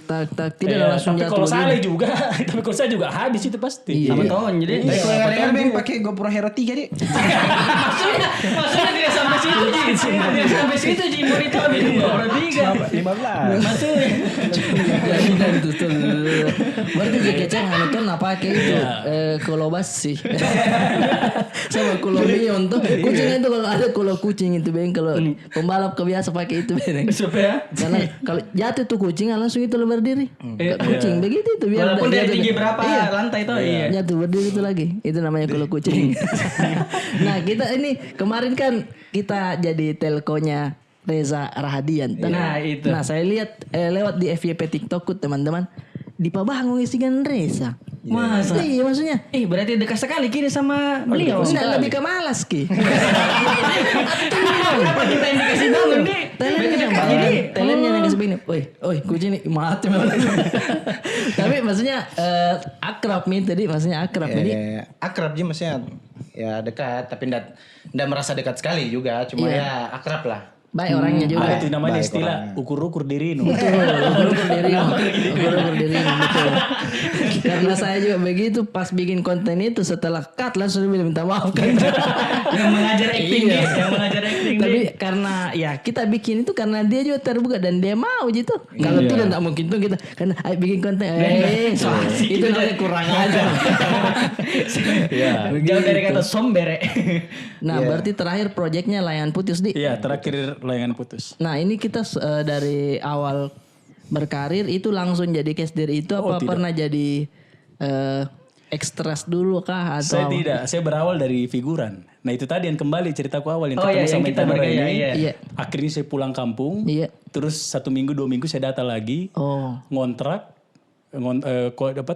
B: tidak langsung
D: tapi
B: jatuh.
D: kalau
B: begini.
D: salah juga, tapi kalau saya juga habis itu pasti.
C: Sama Ton jadi.
A: Tapi kalau dengar Bang pakai GoPro Hero 3 dia.
C: Maksudnya tidak sampai situ Ji. Tidak sampai situ Ji monitor itu baru 3.
A: 15.
C: Maksudnya
B: Jangan tuh. Berarti Jackie Chan anu kan apa kayak itu kolobas sih. Sama kolomion tuh. Kucing itu kalau ada kucing itu bang kalau pembalap kebiasa pakai itu bang.
C: supaya
B: Karena kalau jatuh tuh kucing langsung itu lo berdiri. Kucing begitu itu biar
C: walaupun dari
B: jatuh-
C: tinggi berapa
B: Iya.
C: lantai itu iya.
B: Jatuh berdiri itu lagi. Itu namanya kalau kucing. Nah kita ini kemarin kan kita jadi telkonya Reza Rahadian.
C: Nah, itu.
B: Nah saya lihat lewat di FYP TikTokku teman-teman. Dipabangun isikan Reza.
C: Masa?
B: Iya maksudnya.
C: Berarti dekat sekali kini sama beliau.
B: Enggak lebih ke malas ki.
C: Apa kita yang dikasih bangun nih?
B: Talentnya yang talentnya yang kasih begini. Oi, kucing nih mati memang. Tapi maksudnya akrab nih tadi maksudnya akrab jadi.
A: Akrab aja maksudnya ya dekat tapi enggak merasa dekat sekali juga cuma ya akrab lah.
B: Baik orangnya juga.
D: Ada itu namanya
A: Baik
D: istilah
A: orangnya.
D: ukur-ukur diri nu.
B: Betul, ukur diri, betul. Karena saya juga begitu pas bikin konten itu setelah cut langsung minta maaf kan.
C: Yang mengajar acting
B: Iya.
C: dia, yang mengajar acting
B: Tapi
C: dia.
B: karena ya kita bikin itu karena dia juga terbuka dan dia mau gitu. Kalau tidak tak mungkin tuh kita karena ayo bikin konten itu namanya kurang aja.
D: Iya.
C: Jauh dari kata sombere.
B: Nah, berarti terakhir proyeknya Layangan Putus di.
D: Iya, terakhir layangan putus.
B: Nah, ini kita dari awal berkarir itu langsung jadi kasdir itu apa
D: tidak.
B: pernah jadi ekstras dulu kah atau
D: Saya
B: apa?
D: tidak, saya berawal dari figuran. Nah itu tadi yang kembali ceritaku awal yang
C: Oh, iya,
D: ketemu
C: yang
D: sama
C: kita
D: Intan
C: bergaya,
D: ini.
C: iya.
B: Iya.
D: Akhirnya saya pulang kampung.
B: Iya.
D: Terus 1 minggu 2 minggu saya datang lagi.
B: Oh.
D: Ngontrak.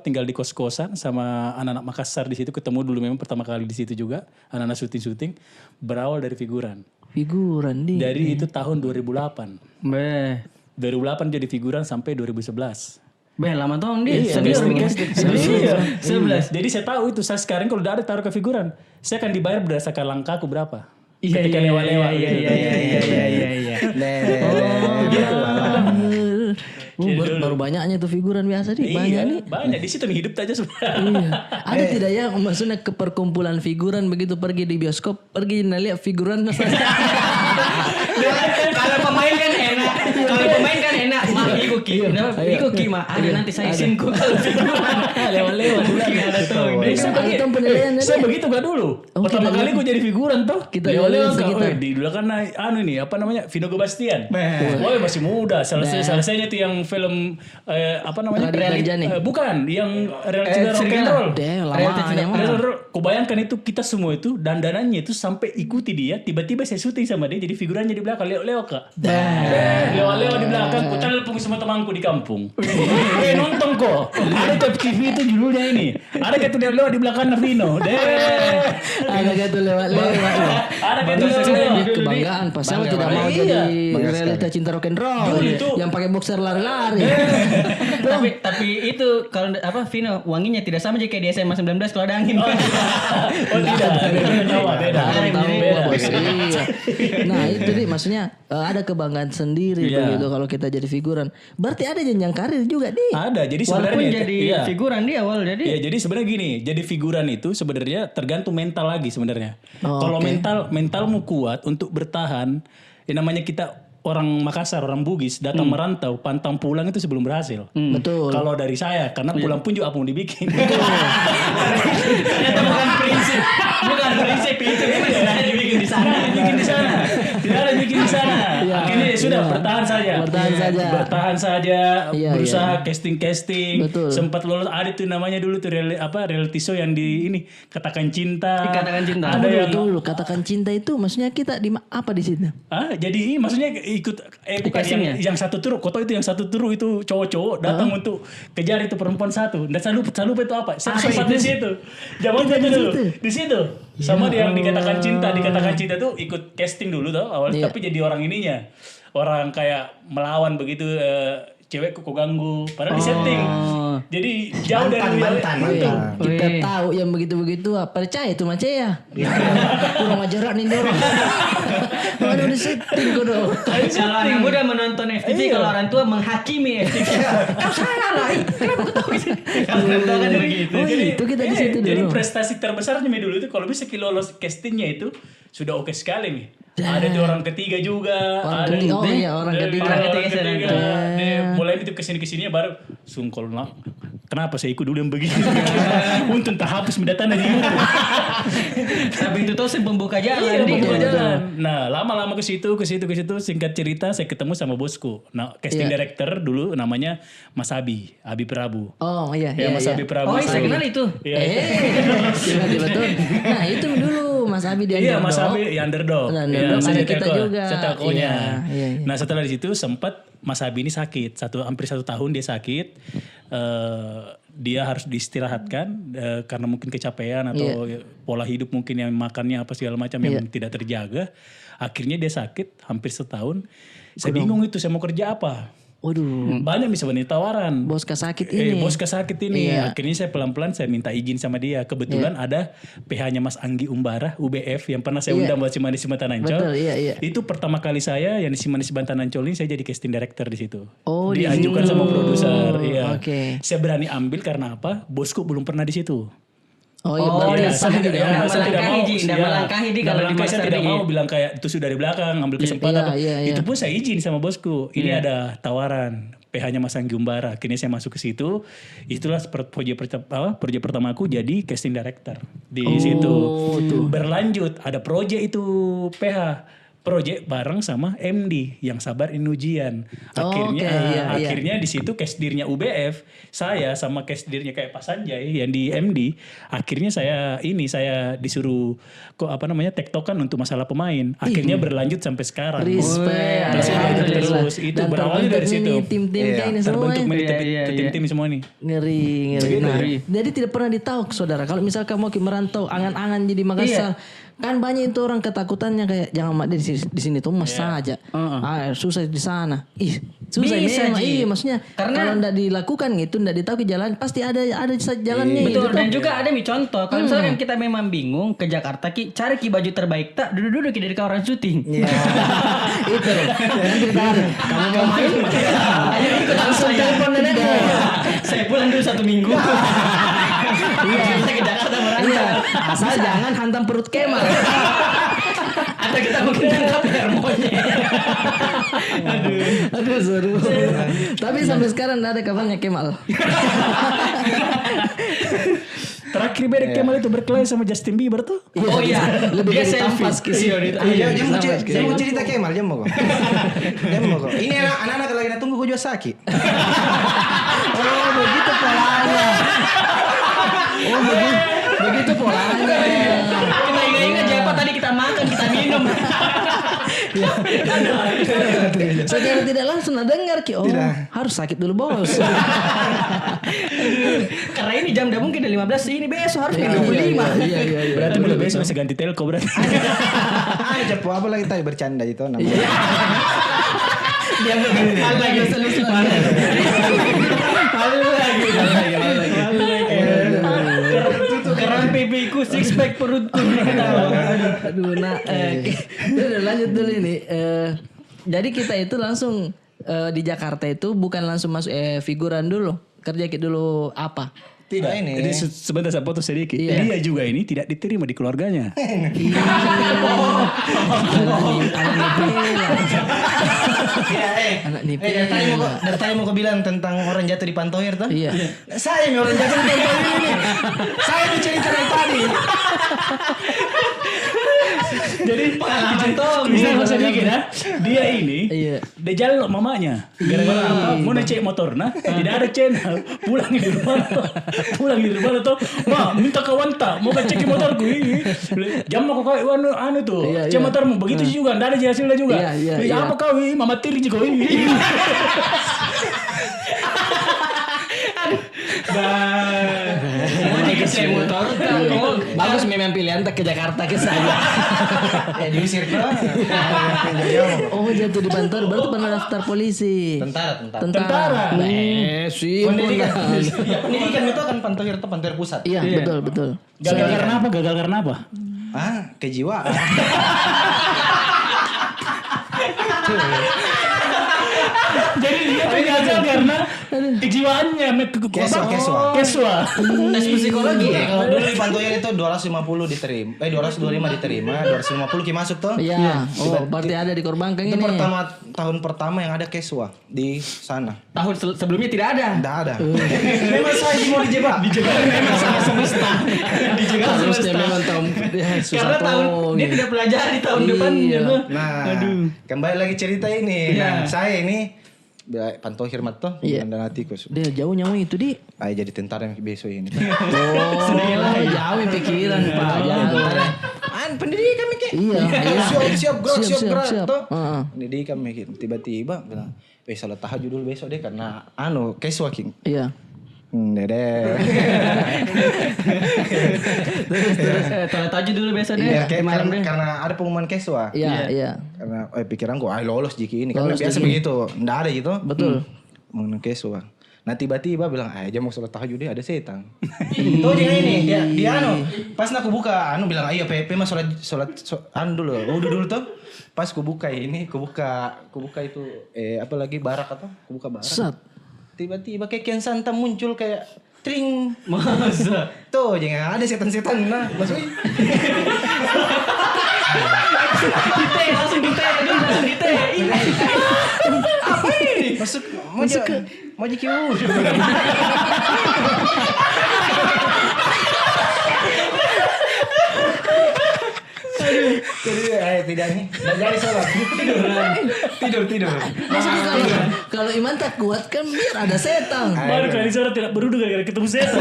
D: Tinggal di kos-kosan sama anak-anak Makassar di situ, ketemu dulu memang pertama kali di situ juga, anak-anak syuting berawal dari figuran.
B: Figuran di.
D: Dari itu tahun 2008.
C: Beh.
D: 2008 jadi figuran sampai 2011.
C: Beh, lama dong dia.
D: Iya,
C: Senior
D: casting.
C: bikin.
D: Iya.
C: 11.
D: Jadi saya tahu itu, saya sekarang kalau udah ada taruh ke figuran, saya akan dibayar berdasarkan langkahku berapa.
C: Iya,
D: Ketika
C: iya,
D: lewat-lewat.
C: iya, iya, iya.
B: Baru banyaknya tuh figuran biasa nih. Banyak
D: Iya,
B: nih.
D: banyak di situ nih hidup aja sebenarnya.
B: Iya. Ada tidak ya maksudnya ke perkumpulan figuran begitu pergi di bioskop pergi lihat figuran
C: Kalau pemain kan enak. Mah ikut ki. Ikut ki mah. Ada nanti saya sinku kalau figuran. Lewat-lewat. Ada tuh.
B: Itu penilaian
D: Saya begitu gak dulu. Pertama kali gue jadi figuran tuh.
B: Kita
D: lewat-lewat
B: lihat sekitar.
D: di dulu kan apa namanya Vino Gebastian. Wah masih muda. Selesainya tuh yang film apa namanya?
B: Raditya Djani.
D: Bukan, yang reality rock and roll.
B: Lamanya mah.
D: Kau bayangkan itu kita semua itu dandanannya itu sampai ikuti dia. Tiba-tiba saya syuting sama dia jadi figurannya di belakang. Lewat kak. Lewat di belakang. Ku telepon sama temanku di kampung. Nonton kok. Ada TV itu judulnya ini. Ada gitu lewat di belakang Vino.
B: Ada gitu lewat.
D: Ada gitu lewat.
B: Kebanggaan pas saya tidak mau jadi realita cinta rock and roll.
D: Dulu itu.
B: Yang pakai boxer lari-lari.
C: Tapi itu kalau apa Vino wanginya tidak sama aja kayak di SMA 19 kalau ada angin.
D: Oh tidak. Beda.
B: Bos. Iya. Nah itu nih maksudnya ada kebanggaan sendiri
D: Iya.
B: begitu kalau kita jadi figuran. Berarti ada jenjang karir juga nih.
D: Ada. Jadi
C: Walaupun
D: sebenarnya
C: jadi figuran di awal jadi.
D: Iya, jadi sebenarnya gini, jadi figuran itu sebenarnya tergantung mental lagi sebenarnya.
B: Oh,
D: kalau
B: oke.
D: mentalmu kuat untuk bertahan, namanya kita orang Makassar, orang Bugis datang merantau, pantang pulang itu sebelum berhasil.
B: Betul.
D: Kalau dari saya, karena pulang pun juga apa mau dibikin.
C: Ternyata bukan prinsip itu tidak ada dibikin di sana.
D: Tidak ada bikin di sana. Akhirnya sudah bertahan saja. Bertahan saja.
B: Iya,
D: Berusaha casting.
B: Betul.
D: Sempat lolos ada tuh namanya dulu tuh reality show yang di ini Katakan Cinta.
C: Katakan Cinta.
D: Ada yang
B: Dulu katakan cinta itu maksudnya kita di apa di situ?
D: jadi maksudnya ikut bukan yang satu turu, koto itu yang satu turu itu cowok-cowok datang untuk kejar itu perempuan satu. Dan saya lupa itu apa. Saya sempat di situ. Zaman itu dulu. Di situ. Sama dia yang dikatakan cinta tuh ikut casting dulu tuh awal tapi jadi orang ininya. Orang kayak melawan begitu cewekku kok ganggu padahal di setting. Jadi jauh dari
A: mantan.
B: Kita tahu yang begitu-begitu percaya itu macam ya. Kurang ajaran ini orang. Mana di setting kau dong.
C: Kalau anak muda menonton FTV kalau orang tua menghakimi FTV. Kau salah lah. Kenapa kau tahu gitu? Kalau kan begitu.
B: Oh itu kita di situ
D: jadi
B: dulu.
D: prestasi terbesarnya dulu itu kalau bisa lolos castingnya itu sudah oke sekali nih. Ada tuh orang ketiga juga.
B: Orang
D: ada
B: ketiga. Oh iya orang ketiga.
D: Orang ketiga. Mulai itu kesini baru sungkol nak. Kenapa saya ikut dulu yang begini? Untung tak hapus mendatang dari YouTube.
C: Tapi itu tuh sih pembuka jalan.
D: Iya,
C: Di.
D: pembuka jalan. Nah, lama-lama ke situ. Singkat cerita, saya ketemu sama bosku. Nah, casting director dulu namanya Mas Abi Prabu.
B: Oh iya.
D: Ya, Mas Abi Prabu.
C: Oh, saya kenal itu.
D: Iya.
B: Betul. Nah itu dulu Mas Abi dia.
D: Iya, Mas Abi yang underdog.
B: Underdog, ada kita juga.
D: Setakonya.
B: Iya.
D: Nah, setelah di situ sempat Mas Abi ini sakit. Hampir 1 tahun dia sakit. Dia harus diistirahatkan karena mungkin kecapean atau pola hidup mungkin yang makannya apa segala macam yang tidak terjaga. Akhirnya dia sakit hampir 1 tahun. Saya bingung itu saya mau kerja apa.
B: Waduh.
D: Banyak sebenarnya tawaran.
B: Bos sakit ini.
D: Bos sakit ini. Akhirnya saya pelan-pelan saya minta izin sama dia. Kebetulan ada PH-nya Mas Anggi Umbara UBF yang pernah saya undang buat Simanis Bantan Ancol.
B: Betul, iya.
D: Itu pertama kali saya yang di Simanis Bantan Ancol ini saya jadi casting director di situ.
B: Oh,
D: diajukan sama produser. Iya.
B: Oke.
D: Saya berani ambil karena apa? Bosku belum pernah di situ.
B: Oh iya,
D: saya tidak mau.
C: Melangkahi di kalau di
D: saya tidak mau bilang kayak itu sudah dari belakang ambil kesempatan. Itu pun saya izin sama bosku. Ini ada tawaran PH-nya Mas Anggi Umbara. Akhirnya saya masuk ke situ. Itulah proyek pertama aku jadi casting director di situ. Berlanjut ada proyek itu PH. project bareng sama MD yang sabar in ujian. Akhirnya akhirnya di situ kesdirnya UBF, saya sama kesdirnya kayak Pak Sanjay yang di MD, akhirnya saya disuruh tektokan untuk masalah pemain. Akhirnya berlanjut sampai sekarang.
B: Respect.
D: Terus itu
B: Dan
D: berawalnya dari situ.
B: Tim-tim kayak ini semua.
D: Terbentuk tim-tim semua nih.
B: Ngeri. Nah, jadi tidak pernah ditahu saudara. Kalau misalkan mau merantau angan-angan jadi Makassar, kan banyak itu orang ketakutannya kayak jangan mak di sini tuh mas saja. Susah di sana. Susah memang. Maksudnya kalau enggak dilakukan gitu, enggak ditahu ke jalan, pasti ada jalannya.
C: Betul.
B: gitu.
C: Dan juga ada contoh. Kalau misalkan kita memang bingung ke Jakarta, cari baju terbaik tak duduk-duduk dari kawan syuting.
B: Itu. Nanti tarik. Kamu mau main?
C: Ayo ikut
B: Langsung telepon nenek.
C: Saya pulang dulu 1 minggu. Kita ke Jakarta merantau.
B: Asal jangan hantam perut Kemal.
C: Atau kita mungkin tangkap hermonya.
B: Aduh seru. Tapi sampai sekarang enggak ada kabarnya Kemal.
D: Terakhir bedek Kemal itu berkelahi sama Justin Bieber tuh.
C: Oh iya,
B: Lebih
C: dia
B: dari
C: selfie.
B: tampas kisi.
A: Dia mau cerita Kemal, dia mau kok. Ini anak-anak lagi tunggu gue juga sakit.
B: Oh begitu polanya. Begitu polanya.
C: Kita ingat apa tadi kita makan, kita minum.
B: Secara tidak langsung dengar Ki. Harus sakit dulu bos.
C: Karena ini jam udah mungkin 15, ini besok harus 25.
B: Iya.
D: Berarti mulai besok bisa ganti telco berarti.
A: Cepo apa lagi tadi bercanda itu namanya.
C: Dia lagi Keren pipiku, six pack perutku.
B: Aduh, udah lanjut dulu ini. Jadi kita itu langsung di Jakarta itu bukan langsung masuk figuran dulu, kerja dulu apa?
A: Tidak ini.
D: Jadi sebentar saya potong sedikit.
B: Iya.
D: Dia juga ini tidak diterima di keluarganya.
B: Anak nipel.
A: Dari tadi mau bilang tentang orang jatuh di Pantohir tuh.
B: Iya.
A: Saya nih orang jatuh di Pantohir ini. Saya bercerita dari tadi.
D: Jadi
C: Pengalaman tuh.
D: bisa sedikit ya. Dia ini
B: Iya.
D: dia jalan sama mamanya. Gara-gara apa? Mau ngecek motor nah, tidak ada channel. Pulang di rumah tuh. Ma, minta kawan tak mau ngecek motorku ini. Jam mau kau anu tuh.
B: Iya,
D: Cek
B: iya.
D: motormu begitu juga, enggak ada hasilnya juga.
B: Iya.
D: Apa kau ini? Mama tiri juga ini.
C: Mau dikasih motor.
B: Bagus memang pilihan tak ke Jakarta ke saya.
A: Diusir tuh.
B: Oh jatuh di Bantul baru pernah daftar polisi.
A: Tentara.
B: Sih.
A: Pendidikan itu kan Pantohir itu Pantohir pusat.
B: Iya betul.
D: Gagal karena apa?
A: Kejiwaan.
D: Jadi dia tuh gagal karena kejiwaannya keswa.
C: Tes psikologi.
A: Kalau dulu di Pantohir itu 250 diterima. 225 diterima, 250 ki masuk tuh.
B: Iya. Oh berarti ada di Korbangkeng
A: Itu
B: ini.
A: tahun pertama yang ada keswa di sana.
C: Tahun sebelumnya tidak ada.
A: Tidak ada. Memang saya mau dijebak.
C: Memang sama semesta. Dijegal
B: Harusnya
C: semesta.
B: memang tahu.
C: Karena tahun dia tidak pelajari tahun depan.
A: Nah, kembali lagi cerita ini. Nah, saya ini Pantohir mat tuh dan hatiku.
B: Dia jauh nyawa itu di.
A: Ayo jadi tentara yang besok ini.
B: Jauh pikiran Pak. Jauh.
A: Pendidikan mikir.
B: Iya.
A: Siap gerak tuh.
B: Heeh.
A: Pendidikan mikir. Tiba-tiba bilang, salat tahajud dulu besok deh karena keswa king.
B: Iya.
A: Dede.
C: Salat tahajud dulu besok deh.
A: Iya, karena ada pengumuman keswa.
B: Iya.
A: Karena pikiranku, lolos jiki ini. Karena
B: Lolos
A: biasa
B: jiki.
A: begitu. Nggak ada gitu.
B: Betul.
A: Mengenai keswa. Nah tiba-tiba bilang, aja mau sholat tahajud deh ada setan. Itu dia ini, dia pas aku buka, bilang, ayo PP mah sholat dulu, udah dulu tuh. Pas aku buka itu, apa lagi barak atau? Aku buka barak.
B: Set.
A: Tiba-tiba kayak Kian Santa muncul kayak tring.
C: Masa?
A: Tuh jangan ada setan-setan nah maksudnya.
C: Langsung dite. Ini. Apa ini?
A: Masuk mau jiki Jadi tidak nih. Nggak jadi sholat. Tidur.
B: Maksudnya kalau iman tak kuat kan biar ada setan.
D: Baru kali sholat tidak beruduk gara-gara ketemu setan.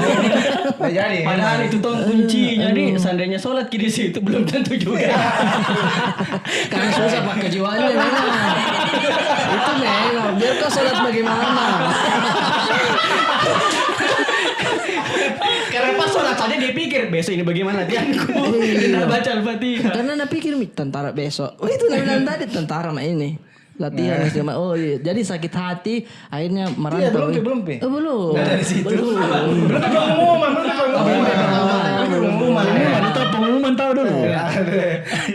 A: Nggak jadi.
C: Padahal itu tuh kuncinya nih. Seandainya sholat di situ belum tentu juga.
B: Karena susah pakai jiwanya memang. Itu memang. Biar kau sholat bagaimana.
C: Karena pas sholat tadi dia pikir besok ini bagaimana latihanku. Tidak baca Al-Fatihah.
B: Karena nak pikir tentara besok. Oh itu nak bilang tadi tentara mah ini. Latihan sama. Oh iya. Jadi sakit hati akhirnya merantau.
A: Belum.
B: Oh, belum.
A: Dari situ.
B: Belum.
D: Pengumuman tahu dulu.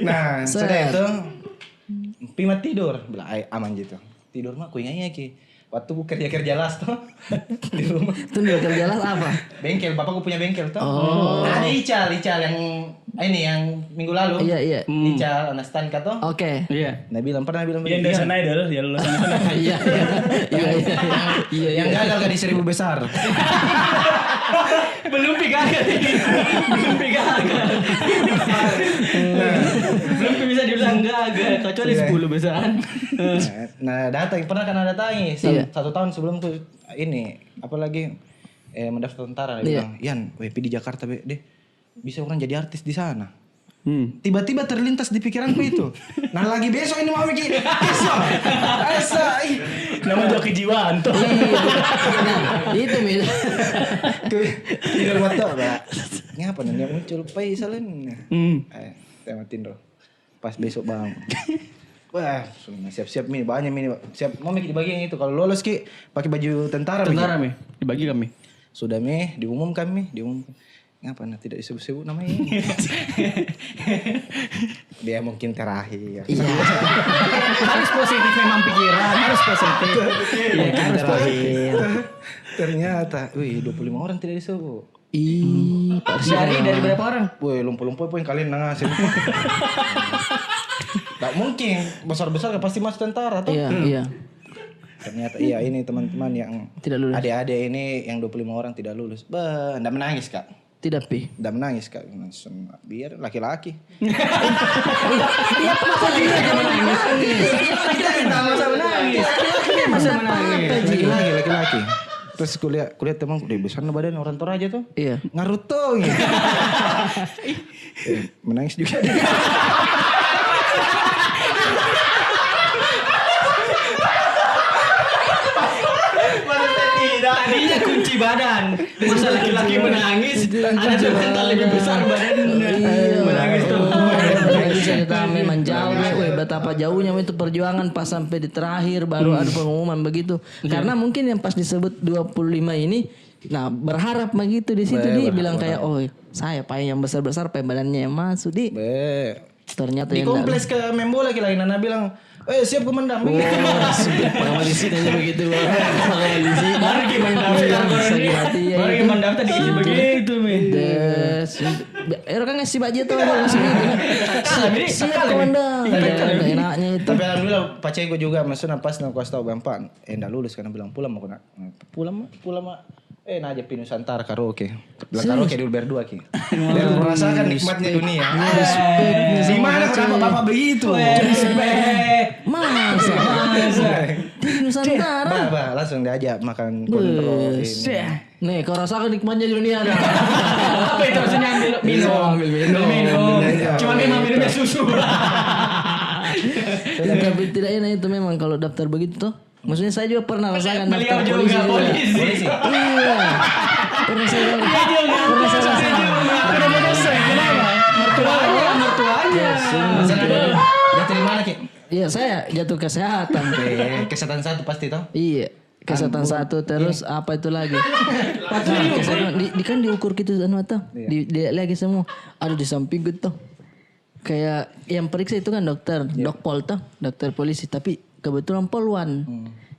A: Nah,
B: Set.
A: sudah itu Pima tidur, bilang aman gitu. Tidur mah aku ingatnya ki. Waktu ku kerja las tuh di rumah.
B: Itu dia kerja apa?
A: Bengkel, bapakku punya bengkel tuh.
B: Oh.
A: Ada Ical yang ini yang minggu lalu.
B: Iya.
A: Ical, Anastanka tuh.
B: Oke.
C: Iya.
A: Pernah bilang
D: Yang
A: begini,
D: Desa Idol, ya lulusan sana.
B: Iya.
A: yang gagal gak di 1000 besar.
C: Belum gagal ini. Belum gagal. Belum bisa dibilang gagal. Kecuali 10 besaran.
A: Nah, pernah kan datangi
B: Iya.
A: 1 tahun sebelum ku ini apalagi mendaftar tentara dia bilang, "Yan, WP di Jakarta deh. Bisa orang jadi artis di sana." Tiba-tiba terlintas di pikiranku itu. Nah, lagi besok ini mau bikin. Besok.
D: Nama juga kejiwaan tuh.
B: Nah, itu Mil.
A: Tidur mata, Pak. Ngapa nih muncul Faisalan? Tematin dong. Pas besok bang. Wah, siap-siap nih banyak nih. Siap mau dibagi yang itu. Kalau lolos ki pakai baju tentara.
C: Tentara mi, dibagi kami.
A: Sudah diumumkan. Ngapa nah tidak disebut-sebut namanya? Dia mungkin terakhir.
B: Iya.
C: Harus positif memang pikiran, harus positif.
A: Iya, harus terakhir. Ternyata, 25 orang tidak disebut.
B: Ih,
C: Dari berapa orang?
A: Woi, lumpuh-lumpuh yang kalian nangasin. Tak mungkin besar-besar pasti masuk tentara tuh.
B: Iya.
A: Ternyata ini teman-teman yang
B: Tidak lulus.
A: adik-adik ini yang 25 orang tidak lulus. Enggak menangis, Kak.
B: Tidak pi.
A: Enggak menangis, Kak. Biar laki-laki.
B: Iya, masa dia jangan nangis.
C: Kita masa menangis. Masa menangis.
A: Laki-laki. Terus kulihat teman udah besar badan orang tua aja tuh.
B: Iya.
A: Ngarut tuh gitu. Menangis juga dia.
C: Tadinya kunci badan. Masa laki-laki menangis, ada ternyata lebih besar badannya. Menangis tuh.
B: Kita memang jauh nih, betapa jauhnya itu perjuangan pas sampai di terakhir baru ada pengumuman begitu. Karena mungkin yang pas disebut 25 ini, nah berharap begitu di situ dia bilang kayak saya yang besar-besar badannya yang masuk di. Ternyata
A: Di kompleks ke Membola lagi Nana bilang, siap komandan.
B: Pengamalisi aja begitu. Pengamalisi.
C: Baru gimana daftar? Baru gimana daftar dikasih begitu mi.
B: Kan ngasih budget tuh siap komandan. Enaknya itu.
A: Tapi alhamdulillah pacar gue juga maksudnya pas aku kasih tahu Bampan, enggak lulus karena bilang pulang mau kena. Pulang mah aja Pinu Nusantara karaoke. Bilang karaoke dulu berdua ki. Biar merasakan nikmatnya dunia. Di mana kenapa Bapak begitu?
C: Respect.
B: Masa. Di Nusantara.
A: Bah, langsung diajak makan kontrol ini.
B: Nih, kau rasakan nikmatnya di dunia ada.
C: Apa itu maksudnya ambil minum. Cuma memang minumnya susu.
B: Tapi tidak enak itu memang kalau daftar begitu tuh. Maksudnya saya juga pernah rasakan
C: Beliau
B: daftar
C: juga
B: polisi.
C: polisi.
B: Iya. Pernah saya
C: Mertuanya.
A: Udah terima lagi.
B: Iya, saya jatuh kesehatan.
A: Kesehatan satu pasti toh.
B: Iya. Kesehatan satu terus apa itu lagi? Kesehatan kan diukur gitu anu tuh. Dia lagi semua. Aduh di samping gitu. Kayak yang periksa itu kan dokter, dokpol tuh, dokter polisi tapi kebetulan polwan.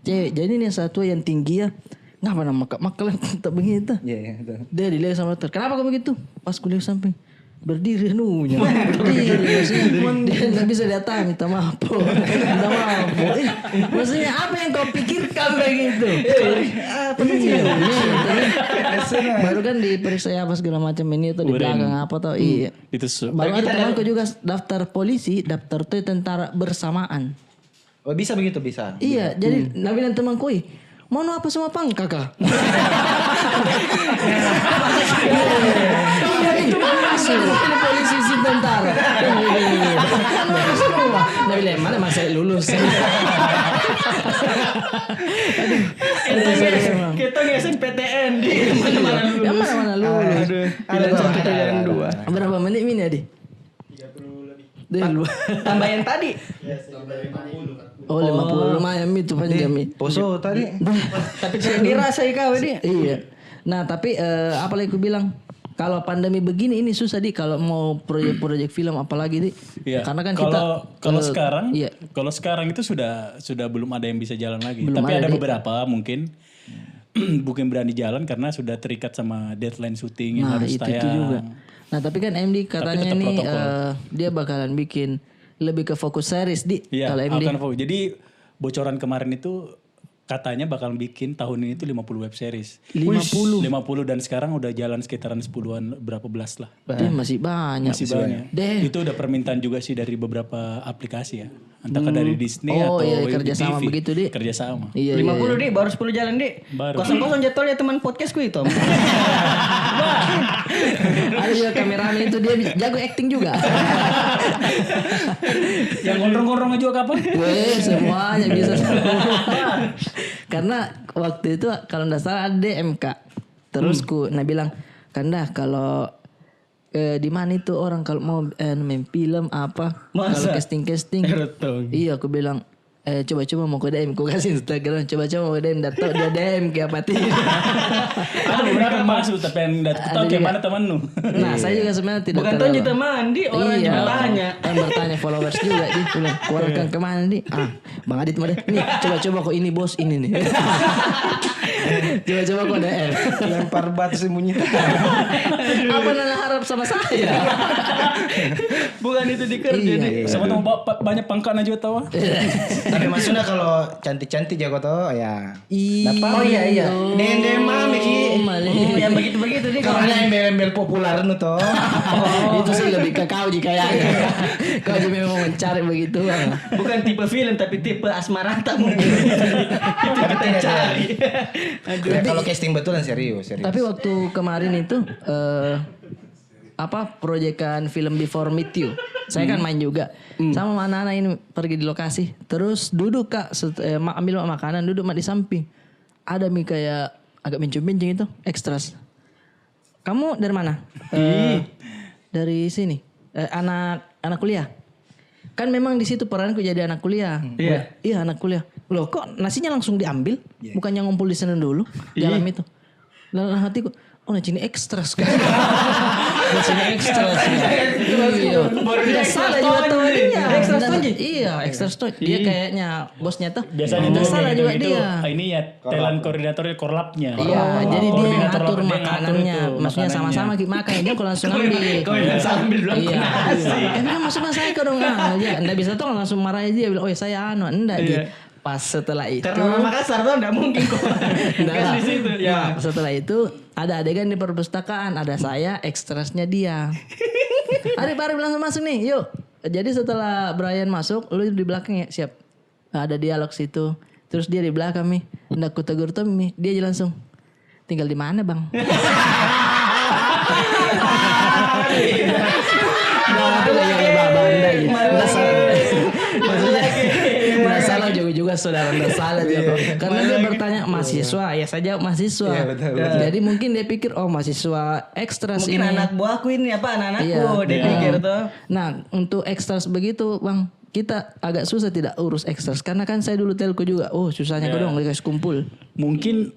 B: Cewek. Jadi nih satu yang tinggi ya. Ngapa nama makal tak begitu?
A: Iya.
B: Dia dilihat sama dokter. Kenapa kau begitu? Pas kuliah samping. berdiri nunya. Berdiri maksudnya dia nggak bisa datang minta maaf. Minta maaf. Maksudnya apa yang kau pikirkan begitu? Apa sih? Baru kan diperiksa apa segala macam ini tuh di belakang apa tuh. Iya.
D: Itu
B: Baru ada temanku juga daftar polisi, daftar tuh tentara bersamaan.
A: Oh bisa begitu bisa.
B: Iya, jadi Nabi dan temanku, mau apa semua pangkak kah? Itu masuk ini polisi si tentara. Nabi bilang mana masa lulus.
C: Kita ngesen PTN di mana-mana lulus.
B: Yang mana lulus.
A: Ada
C: Satu pilihan dua.
B: Berapa menit ini Adi? 30.
C: Tambah yang tadi.
B: Oh 50 lumayan itu panjang mi.
A: Poso tadi.
C: Tapi saya dirasa kau ini.
B: Iya. Nah tapi apa lagi aku bilang kalau pandemi begini ini susah di kalau mau proyek-proyek film apalagi di.
D: Iya.
B: Karena kan
D: kalau sekarang,
B: iya.
D: kalau sekarang itu sudah belum ada yang bisa jalan lagi.
B: Belum
D: Tapi
B: ada,
D: ada
B: Di.
D: beberapa mungkin bukan berani jalan karena sudah terikat sama deadline syuting yang
B: Nah
D: harus
B: itu
D: tayang.
B: juga. Nah tapi kan MD katanya
D: tetap
B: nih
D: protokol.
B: dia bakalan bikin lebih ke fokus series di
D: Iya,
B: kalau MD.
D: akan fokus. Jadi bocoran kemarin itu katanya bakal bikin tahun ini tuh 50 web series.
B: 50.
D: 50 dan sekarang udah jalan sekitaran 10-an berapa belas lah.
B: Dia masih banyak.
D: Masih banyak.
B: Deh.
D: Itu udah permintaan juga sih dari beberapa aplikasi ya. Entah dari Disney
B: Oh,
D: atau
B: iya,
D: di
B: kerjasama
D: TV.
B: begitu, Di.
D: Kerjasama.
B: Iya,
C: 50 Dik, baru 10 jalan Dik.
D: Baru.
C: Kosong-kosong jadwalnya teman podcastku itu.
B: Ada juga kameramen itu dia jago acting juga.
D: Yang gondrong-gondrong juga kapan?
B: Weh, semuanya bisa semua. Karena waktu itu kalau nggak salah ada DMK. Terus nah bilang, Kanda kalau di mana itu orang kalau mau main film apa kalau
C: Masa?
B: casting iya aku bilang coba-coba mau ke DM ku kasih Instagram coba-coba mau ke DM dato dia DM ke apa tidak.
D: Ada beberapa masuk tapi yang nggak tahu
B: Ada
D: kayak
B: juga.
D: mana teman lu.
B: Nah saya juga sebenarnya tidak
C: Bukan
B: terlalu-
C: tuh teman di orang
B: Iya.
C: cuma tanya.
B: Kan bertanya followers juga di bilang keluarkan kemana di Bang Adit mana nih coba-coba kok ini bos ini nih. Coba-coba kok DM.
A: Lempar batu sembunyi.
B: Apa nana harap sama saya?
C: Bukan itu dikerja
B: Iya,
C: Dik.
B: iya.
D: Sama tahu banyak pangkat aja tahu.
A: Tapi maksudnya kalau cantik-cantik jago tuh ya. Dapat.
C: Oh iya iya.
A: Den mami ki.
C: Oh, yang begitu-begitu Dik.
A: Kalau yang embel-embel populer nu tuh.
B: Itu sih lebih ke kau jika ya. Kau juga memang mencari begitu.
C: Bukan tipe film tapi tipe asmarata mungkin. Itu kita cari.
A: Ya, kalau casting betulan serius.
B: Tapi waktu kemarin itu apa proyekan film Before Meet You. Saya kan main juga. Sama anak-anak ini pergi di lokasi. Terus duduk Kak ambil makanan duduk di samping. Ada mi kayak agak bincang-bincang itu ekstras. Kamu dari mana? Dari sini. Anak kuliah. Kan memang di situ peranku jadi anak kuliah.
C: Iya.
B: Iya anak kuliah. Loh kok nasinya langsung diambil? Bukannya ngumpul di sana dulu di alam itu. Dalam hatiku, oh nasi ini ekstras kan. Nasi ini ekstras. Iya. Tidak salah juga tuh dia.
C: Extra story?
B: Iya, extra story. Dia kayaknya bosnya tuh.
D: Biasanya
B: Tidak
D: tuh
B: salah
D: kayak
B: juga
D: gitu.
B: dia.
D: Ini ya talent koordinatornya korlapnya.
B: Iya, jadi dia yang
D: Koordinator
B: ngatur
D: lapnya yang
B: makanannya.
D: ngatur itu,
B: Maksudnya
D: makanannya.
B: sama-sama makan aja kalau langsung ambil.
C: Kau yang sambil bilang
B: Iya. Kan maksudnya saya kau dong ya. Enggak bisa tuh langsung marah dia bilang, "Oh, saya enggak
C: Iya.
B: dia." Pas setelah itu
C: karena orang Makassar tuh enggak mungkin kok.
B: Enggak
C: Kan
B: lah.
C: di situ ya.
B: Nah, setelah itu ada adegan di perpustakaan, ada saya, ekstrasnya dia. Arif langsung masuk nih, yuk. Jadi setelah Brian masuk, lu di belakang ya, siap. Ada dialog situ. Terus dia di belakang nih, hendak ku tegur tuh nih, dia langsung tinggal di mana bang? Nggak salah juga saudara nggak salah juga. Karena dia bertanya mahasiswa, ya saja mahasiswa.
A: Iya, betul.
B: Jadi mungkin dia pikir oh mahasiswa ekstras
C: Mungkin
B: ini.
C: anak buahku ini apa anak-anakku
B: Iya.
C: dia pikir tuh.
B: Nah untuk ekstras begitu bang, kita agak susah tidak urus ekstras karena kan saya dulu telco juga. Oh susahnya kau dong guys kumpul.
D: Mungkin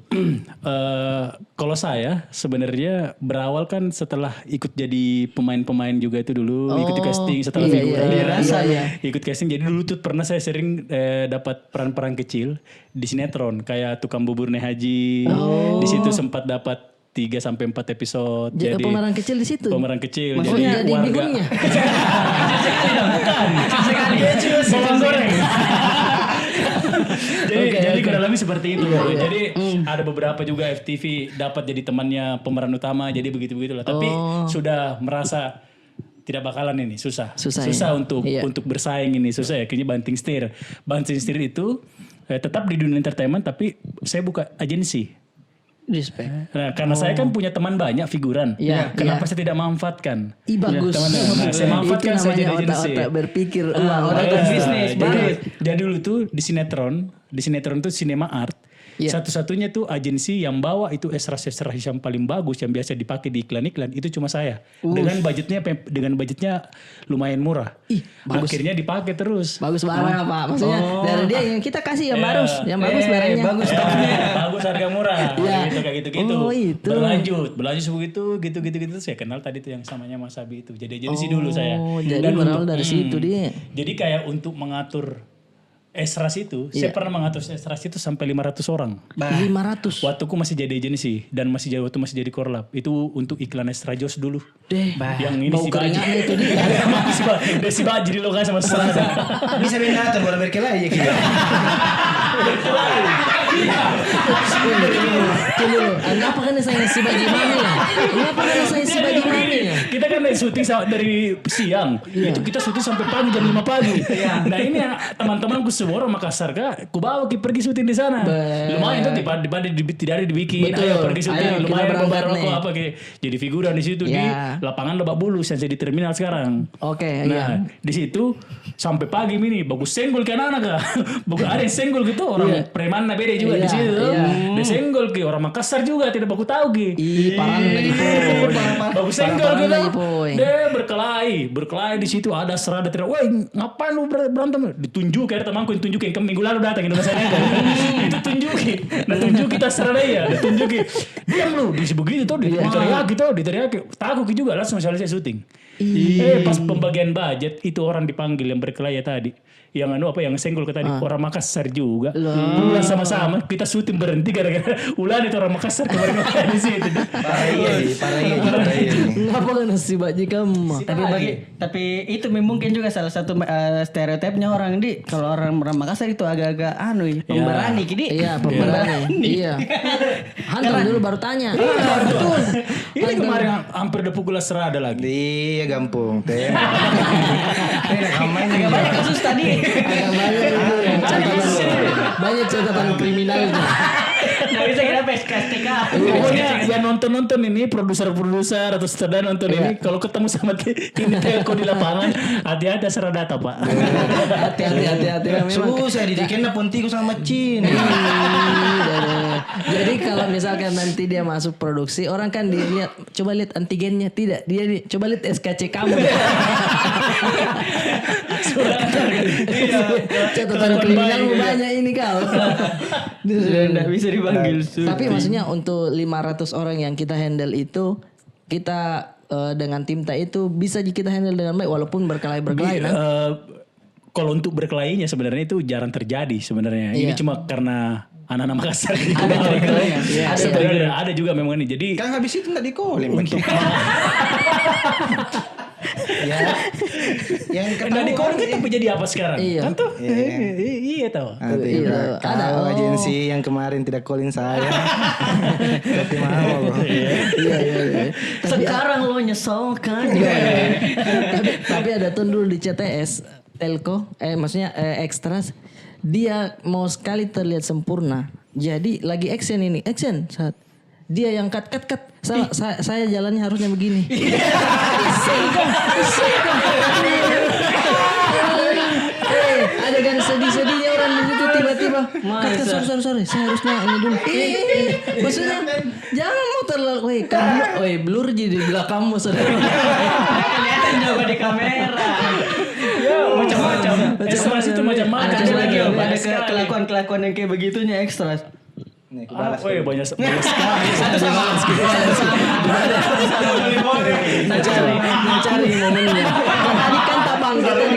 D: kalau saya sebenarnya berawal kan setelah ikut jadi pemain-pemain juga itu dulu, ikut casting setelah
B: iya,
D: figuran.
B: iya, dirasa ya.
D: Ikut casting jadi dulu tuh pernah saya sering dapat peran-peran kecil di sinetron kayak tukang bubur Nek Haji. Di situ sempat dapat 3 sampai 4 episode.
B: Jadi pemeran kecil di situ.
D: Pemeran kecil.
B: Maksudnya jadi bingungnya.
D: Bukan. Bawang goreng. Jadi kurang lebih seperti itu. Jadi ada beberapa juga FTV dapat jadi temannya pemeran utama. Jadi begitulah. Tapi sudah merasa tidak bakalan ini susah untuk bersaing ini susah ya. Kayaknya banting setir itu tetap di dunia entertainment tapi saya buka agensi.
B: Respect.
D: Nah, karena saya kan punya teman banyak figuran. Kenapa saya tidak manfaatkan?
B: Bagus.
D: Nah, saya manfaatkan saya jadi agensi.
B: Otak berpikir
C: otak bisnis.
D: Jadi dulu tuh di sinetron tuh Cinema Art. Satu-satunya tuh agensi yang bawa itu extras yang paling bagus yang biasa dipakai di iklan-iklan itu cuma saya. Dengan budgetnya lumayan murah.
B: Bagus.
D: Akhirnya dipakai terus.
B: Bagus barang Pak. Maksudnya dari dia yang kita kasih yang bagus barangnya.
C: Bagus stoknya.
D: Bagus harga murah. Gitu kayak gitu-gitu.
B: Itu.
D: Berlanjut begitu gitu. Saya kenal tadi tuh yang samanya Mas Abi itu. Jadi agensi dulu saya.
B: Jadi berawal dari situ dia.
D: Jadi kayak untuk mengatur extras itu, saya pernah mengatur extras itu sampai 500 orang.
B: 500.
D: Waktu aku masih jadi agensi dan waktu masih jadi korlap. Itu untuk iklan extra Jos dulu. Yang ini
B: bau
D: si Baji.
B: keringatnya itu dia.
D: Si Baji di lokasi sama Serasa.
A: Bisa benatar bola berkelahi ya kita.
B: Tunggu. Kenapa kan saya si Baji Mami ya? Kenapa kan saya si Baji Mami ya?
D: Kita kan syuting dari siang. Itu kita syuting sampai pagi jam 5 pagi. Nah ini yang teman-temanku semua orang Makassar kak, ku bawa pergi syuting di sana. Lumayan tuh tidak ada dibikin. Ayo pergi syuting, lumayan bawa rokok apa kayak jadi figuran di situ di lapangan Lebak Bulus yang jadi terminal sekarang.
B: Oke.
D: Nah di situ sampai pagi ini bagus senggol ke anak-anak kak. Bagus ada yang senggol gitu orang preman beda juga di situ. Dia senggol ke orang Makassar juga tidak baku tahu ki.
B: Parah lagi
D: bagus senggol gitu. Dia berkelahi di situ ada serada teriak, woi ngapain lu berantem? Ditunjuk kayak temanku yang tunjukin ke minggu lalu datang Indonesia itu tunjukin. Nah tunjuk kita serada ya, ditunjukin. Diam lu, di begitu tuh diteriaki. Takut juga langsung selesai syuting. Pas pembagian budget itu orang dipanggil yang berkelahi tadi. Yang senggol ke tadi orang Makassar juga. Bulan sama-sama kita syuting berhenti gara-gara ulan itu orang Makassar kemarin di situ.
A: Parah iya.
B: Ngapa kan si Baji kamu?
C: Tapi itu mungkin juga salah satu stereotipnya orang di kalau orang Makassar itu agak-agak pemberani kini.
B: Iya, pemberani. Iya. Hantam dulu baru tanya. Betul.
D: Ini kemarin hampir udah pukul serada lagi.
A: Iya gampang teh.
C: Agak banyak kasus tadi.
B: Banyak catatan kriminalnya.
C: Nggak bisa kita PSK.
D: Pokoknya yang nonton ini produser atau sutradara nonton ini kalau ketemu sama ini telco di lapangan hati-hati asal data pak.
B: Hati-hati memang.
A: Susah didikin pontiku sama Cin.
B: Jadi kalau misalkan nanti dia masuk produksi orang kan dilihat coba lihat antigennya tidak dia coba lihat SKC kamu. Catatan kriminal banyak ini kau.
C: Tidak bisa dipanggil.
B: Tapi maksudnya untuk 500 orang yang kita handle itu kita dengan Timta itu bisa kita handle dengan baik walaupun berkelahi kan?
D: Kalau untuk berkelahinya sebenarnya itu jarang terjadi sebenarnya. Ini cuma karena anak-anak Makassar ada juga memang ini. Jadi
A: kan habis itu nggak dikolin
D: untuk
A: yang
D: kena di kolom kan tapi jadi apa sekarang?
B: Iya.
D: Kan tuh. Iya tahu.
A: Ada agensi yang kemarin tidak calling saya. Tapi mau.
B: Iya.
C: Sekarang lo nyesel kan?
B: Tapi ada tuh dulu di CTS telco maksudnya extras dia mau sekali terlihat sempurna. Jadi lagi action saat dia yang cut. Saya jalannya harusnya begini. Adegan sedih-sedihnya orang begitu tiba-tiba. Sorry. Saya harusnya ini dulu. Maksudnya jangan mau terlalu. Blur jadi belakangmu saudara.
C: Kelihatan juga di kamera.
D: Macam-macam. Ekstras itu macam-macam.
C: Ada lagi ada kelakuan yang kayak begitunya ekstras.
D: Banyak sekali.
B: Mencari momennya. Tadi kan tak bangga tadi.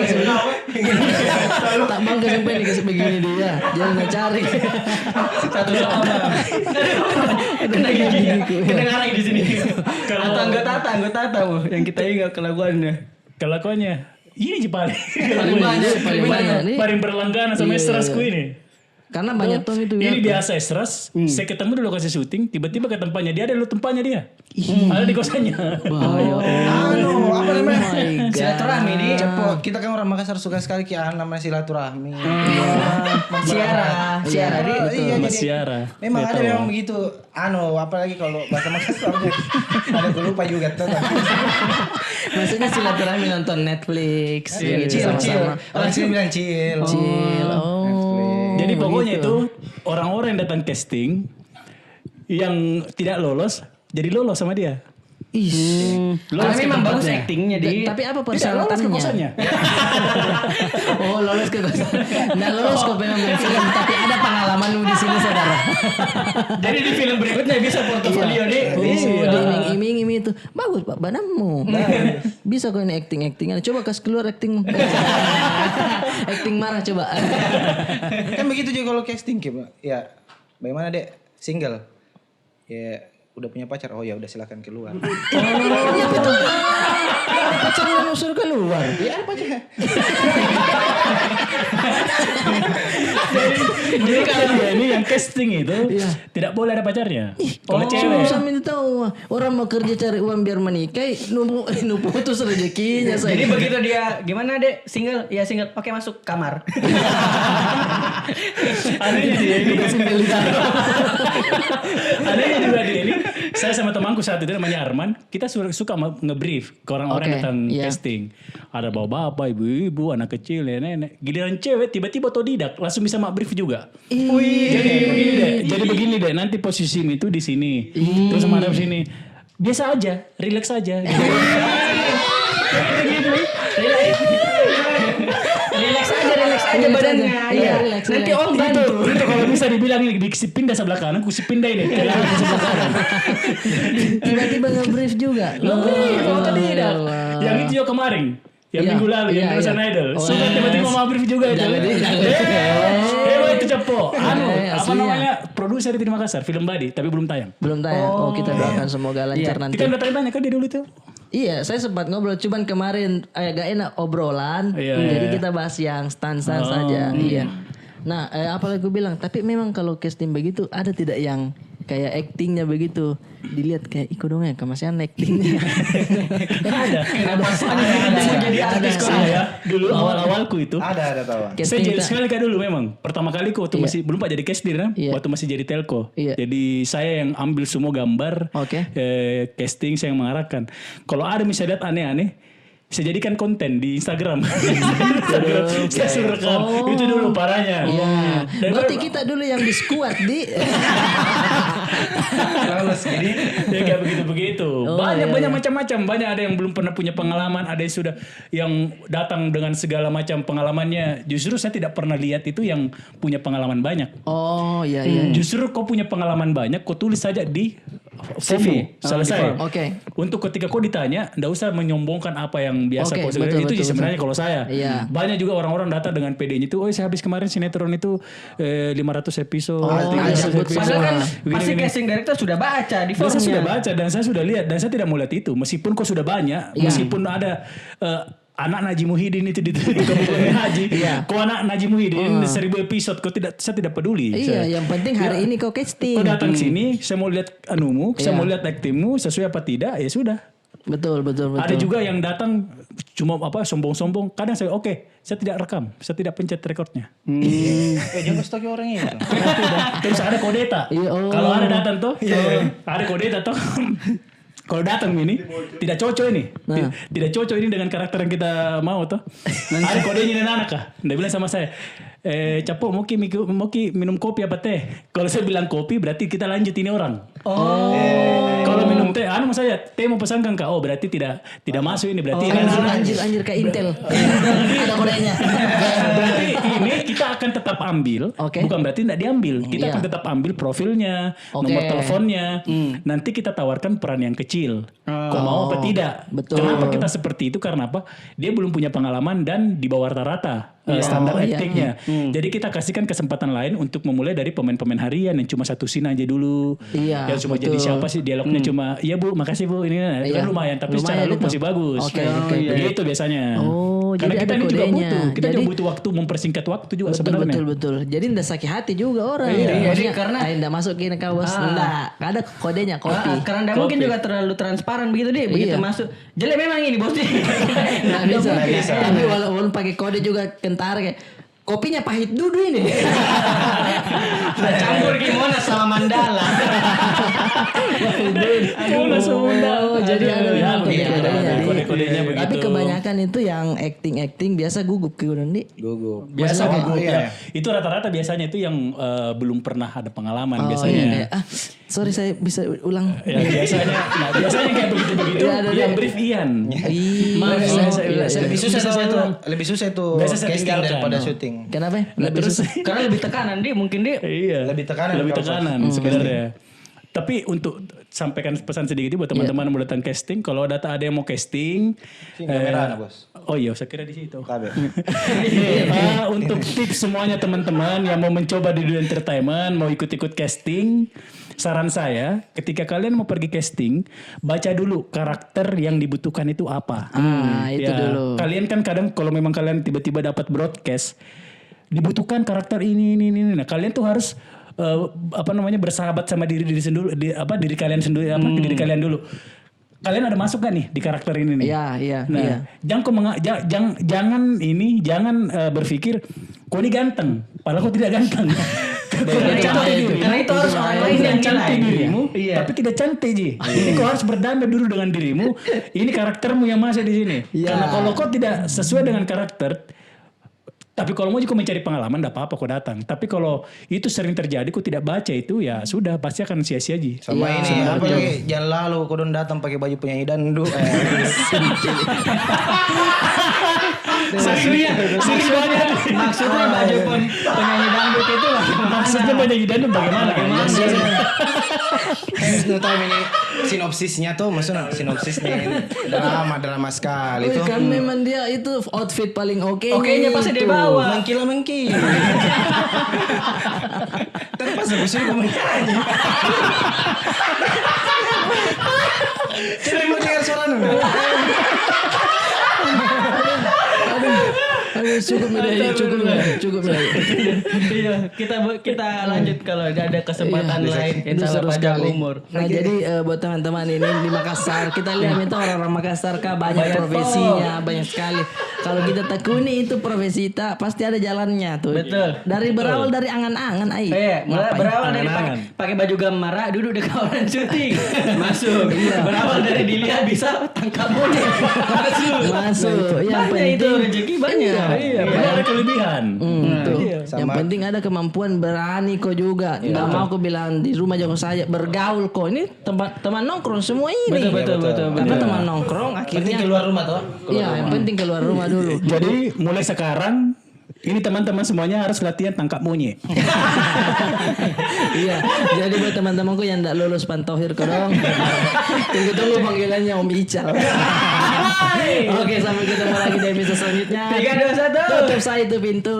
B: Tak bang sampai dikasih begini dia. Jangan nggak cari.
C: Satu sama. Kena gigi. Kedengaran di sini.
D: Kalau-
C: Atau anggota tahu yang kita ingat kelakuannya.
D: Kelakuannya ini aja paling
B: Paling banyak nih.
D: paling berlangganan sama
B: Iya,
D: Estrasku
B: iya.
D: ini.
B: Karena banyak tuh itu
D: Ini
B: ya.
D: biasa Estras, saya ketemu di lokasi syuting, tiba-tiba ke tempatnya dia ada di tempatnya dia. Ada di kosannya.
B: Bahaya.
A: Anu, apa namanya?
B: my God.
C: Silaturahmi nih.
A: Cepo, kita kan orang Makassar suka sekali ki namanya silaturahmi.
C: Siara.
A: Di. Iya,
D: Mas
A: jadi
D: Siara.
A: memang
D: Saya
A: ada
D: tahu.
A: memang begitu. Anu, apalagi kalau bahasa Makassar ada gue lupa juga tuh.
B: Maksudnya silaturahmi nonton Netflix.
A: Chill,
B: gitu sama-sama.
A: Orang sini bilang chill.
B: Chill. Oh.
D: Jadi pokoknya
B: begitu.
D: itu orang-orang yang datang casting yang tidak lolos jadi lolos sama dia.
C: Karena
D: ke
C: memang bagus
D: tempatnya.
C: actingnya di.
B: Tapi apa
D: Tidak lolos ke
B: persyaratannya?
D: kosannya.
B: Oh lolos ke kosan. Nah lolos ke memang main film tapi ada pengalamanmu di sini saudara.
C: Jadi di film berikutnya bisa portofolio nih.
B: Oh,
C: Iya.
B: diiming-iming itu bagus pak badanmu. Bisa kau ini acting-actingan. Coba kasih keluar acting. Acting marah coba.
A: Kan begitu juga kalau casting Ki, Pak. Ya, bagaimana Dek? Single. Ya, udah punya pacar. Oh ya udah silakan keluar.
B: Pacarnya mau suruh keluar.
A: Iya, ada pacar.
D: Jadi kalau dia ini yang casting itu
B: Iya.
D: tidak boleh ada pacarnya. Kalau cewek.
B: Susah minta tahu orang mau kerja cari uang biar menikah, nu putus rezekinya saya.
C: Jadi begitu dia gimana dek single ya single oke masuk kamar.
D: Anehnya dia ini. Anehnya juga dia ini. Saya sama temanku satu itu namanya Arman. Kita suka nge-brief ke orang-orang
B: Oke,
D: yang datang
B: iya.
D: casting. Ada bapak-bapak, ibu-ibu, anak kecil, nenek. Giliran cewek tiba-tiba otodidak langsung bisa brief juga. Jadi begini deh. Nanti posisimu itu di sini. Terus menghadap sini. Biasa aja, relax aja.
C: Relax aja badannya.
B: Iya,
C: Iya.
B: relax,
C: Nanti
B: relax.
C: om bantu.
D: Itu kalau bisa dibilang ini pindah sebelah kanan, ku pindah ini. Sebelah kanan.
B: Tiba-tiba nge-brief juga.
D: Nge-brief, otodidak. Yang itu juga kemarin. Yang
B: Iya,
D: minggu lalu, yang
B: iya,
D: Indonesian
B: iya.
D: Idol.
B: Oh,
D: Sudah
B: yes.
D: tiba-tiba mau brief juga itu.
B: Jangan.
D: Hebat itu Cepo. Anu, apa
B: aslinya.
D: namanya? Produser di Makassar, film Badi, tapi belum tayang.
B: Belum tayang. Oh, kita doakan semoga lancar nanti.
D: Kita udah tanya kan dia dulu tuh.
B: Iya, saya sempat ngobrol, cuman kemarin agak enak obrolan.
D: Iya,
B: Jadi
D: iya.
B: kita bahas yang stansa saja. Iya. Nah, apalagi gue bilang, tapi memang kalau casting begitu ada tidak yang kayak actingnya begitu dilihat kayak iko dong ya kemasian actingnya.
D: Ada.
C: Jadi artis kok.
D: Saya dulu awal-awalku itu.
A: Ada tahu.
D: Saya
B: Casting
D: jadi
B: tak-
D: sekali kak dulu memang. Pertama kali waktu
B: Iya.
D: masih belum pak jadi castir kan.
B: Iya.
D: Waktu masih jadi telco.
B: Iya.
D: Jadi saya yang ambil semua gambar.
B: Oke.
D: Casting saya yang mengarahkan. Kalau ada misalnya lihat aneh-aneh. Saya jadikan konten di Instagram. Saya suruh rekam. Itu dulu parahnya.
B: Iya.
D: Dan
B: Berarti kita dulu yang di squad di.
A: Lolos jadi.
D: Ya kayak begitu-begitu. Banyak macam-macam. Banyak ada yang belum pernah punya pengalaman, ada yang sudah yang datang dengan segala macam pengalamannya. Justru saya tidak pernah lihat itu yang punya pengalaman banyak.
B: Oh iya iya.
D: Justru kau punya pengalaman banyak, kau tulis saja di
C: CV.
D: form. Selesai.
B: Oke.
D: Untuk ketika kau ditanya, ndak usah menyombongkan apa yang biasa
B: Oke,
D: kau sebenarnya.
B: betul,
D: Itu
B: betul,
D: sebenarnya kalau saya.
B: Iya.
D: Banyak juga orang-orang datang dengan PD-nya itu, oh saya habis kemarin sinetron itu 500 episode.
B: ada
D: 300
B: sebut
D: episode."
C: Padahal kan
D: Begini,
C: pasti
D: gini.
C: casting director sudah baca di
D: Dan saya
C: formnya.
D: sudah baca dan saya sudah lihat dan saya tidak mau lihat itu. Meskipun kau sudah banyak, meskipun ada anak Najib Muhyiddin itu di Kabupaten Haji, kau anak Najib Muhyiddin 1000 episode, saya tidak peduli.
B: Iya, yang penting hari ini kau casting.
D: Kau datang sini, saya mau lihat anumu, saya
B: Iya.
D: mau lihat aktingmu sesuai apa tidak, ya sudah.
B: Betul.
D: Ada juga yang datang cuma sombong-sombong. Kadang saya saya tidak rekam, saya tidak pencet rekornya.
A: Jangan stok orang ini.
D: Terus ada kodeta.
B: Iya, oh.
D: Kalau ada datang tuh, ada kodeta tuh. Kalau datang ini tidak cocok ini, tidak cocok ini dengan karakter yang kita mau tuh. Ada kodenya ini anak kah? Dia bilang sama saya, Capo mau minum kopi apa teh? Kalau saya bilang kopi berarti kita lanjut ini orang. Kalau minum pesan teh, saya teh mau pesan kan kak, oh berarti tidak masuk ini berarti
B: Anjir kayak Intel. Ada kodenya.
D: berarti ini kita akan tetap ambil,
B: Oke.
D: bukan berarti tidak diambil, kita
B: Iya.
D: akan tetap ambil profilnya,
B: Oke.
D: nomor teleponnya, nanti kita tawarkan peran yang kecil, kok mau apa tidak?
B: betul.
D: Kenapa kita seperti itu? Karena apa? Dia belum punya pengalaman dan di bawah rata-rata standar
B: Oh, iya.
D: actingnya. Jadi kita kasihkan kesempatan lain untuk memulai dari pemain-pemain harian yang cuma satu scene aja dulu.
B: Iya,
D: Yang cuma
B: betul.
D: jadi siapa sih dialognya cuma, iya bu, makasih bu, ini itu
B: Iya.
D: kan lumayan, tapi secara
B: Lumayan
D: look
B: itu.
D: masih bagus.
B: Oke, oke.
D: Begitu biasanya.
B: Oh,
D: Karena
B: jadi
D: kita
B: ada
D: ini juga
B: kodenya.
D: butuh, kita
B: Jadi-
D: juga butuh waktu mempersingkat waktu juga
B: Betul,
D: sebenarnya.
B: betul. Jadi ndak sakit hati juga orang.
C: Iya,
B: Maksudnya,
C: jadi karena-
B: ndak masukin ke bos. Ndak, ada kodenya kopi.
C: Karena nggak mungkin juga terlalu transparan begitu deh, begitu
B: Iya.
C: masuk. Jelek memang ini bosnya.
B: Nggak bisa.
A: bisa.
B: Tapi walaupun pakai kode juga kentara kayak kopinya pahit dudu ini.
C: Nah, campur gimana sama mandala.
B: Oh, jadi ada
D: Ya,
B: kode-kodenya.
D: begitu, ada
B: Jadi-
D: kode-kodenya begitu.
B: Tapi kebanyakan itu yang acting biasa gugup ke Undi.
A: Gugup.
D: Biasa
A: Maksudnya,
D: gugup
A: iya.
D: ya. Itu rata-rata biasanya itu yang belum pernah ada pengalaman
B: Oh,
D: biasanya.
B: iya. Sorry saya bisa ulang.
D: Ya, biasanya kayak begitu-begitu
B: Iya, ada
D: yang
B: deh.
D: brief Ian.
B: Maaf,
A: Lebih susah
D: Biasa
A: itu,
D: tuh.
A: lebih susah itu
D: Biasa saya
A: casting
D: tinggalkan.
A: daripada syuting.
B: Kenapa?
D: Nah,
B: Lebih
D: terus
B: susah.
C: Karena lebih tekanan dia, mungkin dia.
D: iya.
A: Lebih tekanan
D: Lebih
A: kalau
D: tekanan sebenarnya. Tapi untuk sampaikan pesan sedikit buat teman-teman yang mau datang casting, kalau ada yang mau casting,
A: Sini kamera, Bos.
D: oh iya, saya kira di situ.
A: Tabe.
D: Untuk tips semuanya teman-teman yang mau mencoba di dunia entertainment, mau ikut-ikut casting, saran saya ketika kalian mau pergi casting, baca dulu karakter yang dibutuhkan itu apa.
B: Itu
D: Ya,
B: dulu.
D: Kalian kan kadang kalau memang kalian tiba-tiba dapat broadcast, dibutuhkan karakter ini. Nah, kalian tuh harus bersahabat sama diri sendiri, diri kalian sendiri, diri kalian dulu. Kalian ada masuk gak nih di karakter ini nih?
B: Iya.
D: Nah, jangan berpikir kok ini ganteng, padahal kok tidak ganteng.
C: Karena itu harus orang lain yang
D: cantik
C: nilai.
D: dirimu,
C: Iya.
D: tapi tidak cantik Ji. Ini kau harus berdamai dulu dengan dirimu. Ini karaktermu yang masuk di sini. Karena kalau kau tidak sesuai dengan karakter, tapi kalau mau juga mencari pengalaman, tidak apa-apa kau datang. Tapi kalau itu sering terjadi, kau tidak baca itu, ya sudah pasti akan sia-sia Ji.
A: Sama ini, apalagi jangan lalu kau don datang pakai baju penyanyi dandu.
C: Maksudnya baju pun penyanyi dangdut itu
D: Maksudnya penyanyi dangdut bagaimana?
A: Kan tahu ini sinopsisnya tuh, maksudnya sinopsisnya drama sekali tuh.
B: Kan memang dia itu outfit paling oke.
C: Oke-nya pasti dia bawa.
A: Mengkila. Terpas aku sih kamu nyanyi. Coba mau dengar suara nu.
B: Aduh, cukup nih.
C: Iya, kita lanjut kalau ada kesempatan lain.
B: Itu
C: Insya
B: seru
C: Allah panjang
B: sekali.
C: umur.
B: Nah jadi buat teman-teman ini di Makassar, kita lihat itu orang-orang Makassar kah banyak profesinya, banyak sekali. Kalau kita tekuni itu profesi kita pasti ada jalannya tuh.
C: Betul.
B: Dari berawal dari angan-angan ai.
C: Iya, berawal dari
D: Angan-angan.
C: pakai baju gamara, duduk di kawanan syuting, masuk. Berawal dari dilihat bisa tangkap monyet,
B: Masuk. Yang
C: Banyak itu
B: penting
C: rezeki banyak.
D: Iya, banyak ada kelebihan.
B: tuh.
A: Sama-
B: Yang penting ada kemampuan berani kok juga. Nggak mau aku bilang di rumah jangan saja bergaul kok. Ini teman nongkrong semua ini.
C: Betul.
B: Karena teman nongkrong
A: Penting
B: akhirnya.
A: keluar rumah tuh.
B: Iya, yang penting keluar rumah dulu.
D: Jadi mulai sekarang ini teman-teman semuanya harus latihan tangkap monyet.
B: Iya, jadi buat teman-temanku yang tidak lulus pantohir kok dong. Tunggu panggilannya Om Ical. Oke, sampai ketemu lagi di episode selanjutnya.
C: 3, 2, 1.
B: Tutup saya itu pintu.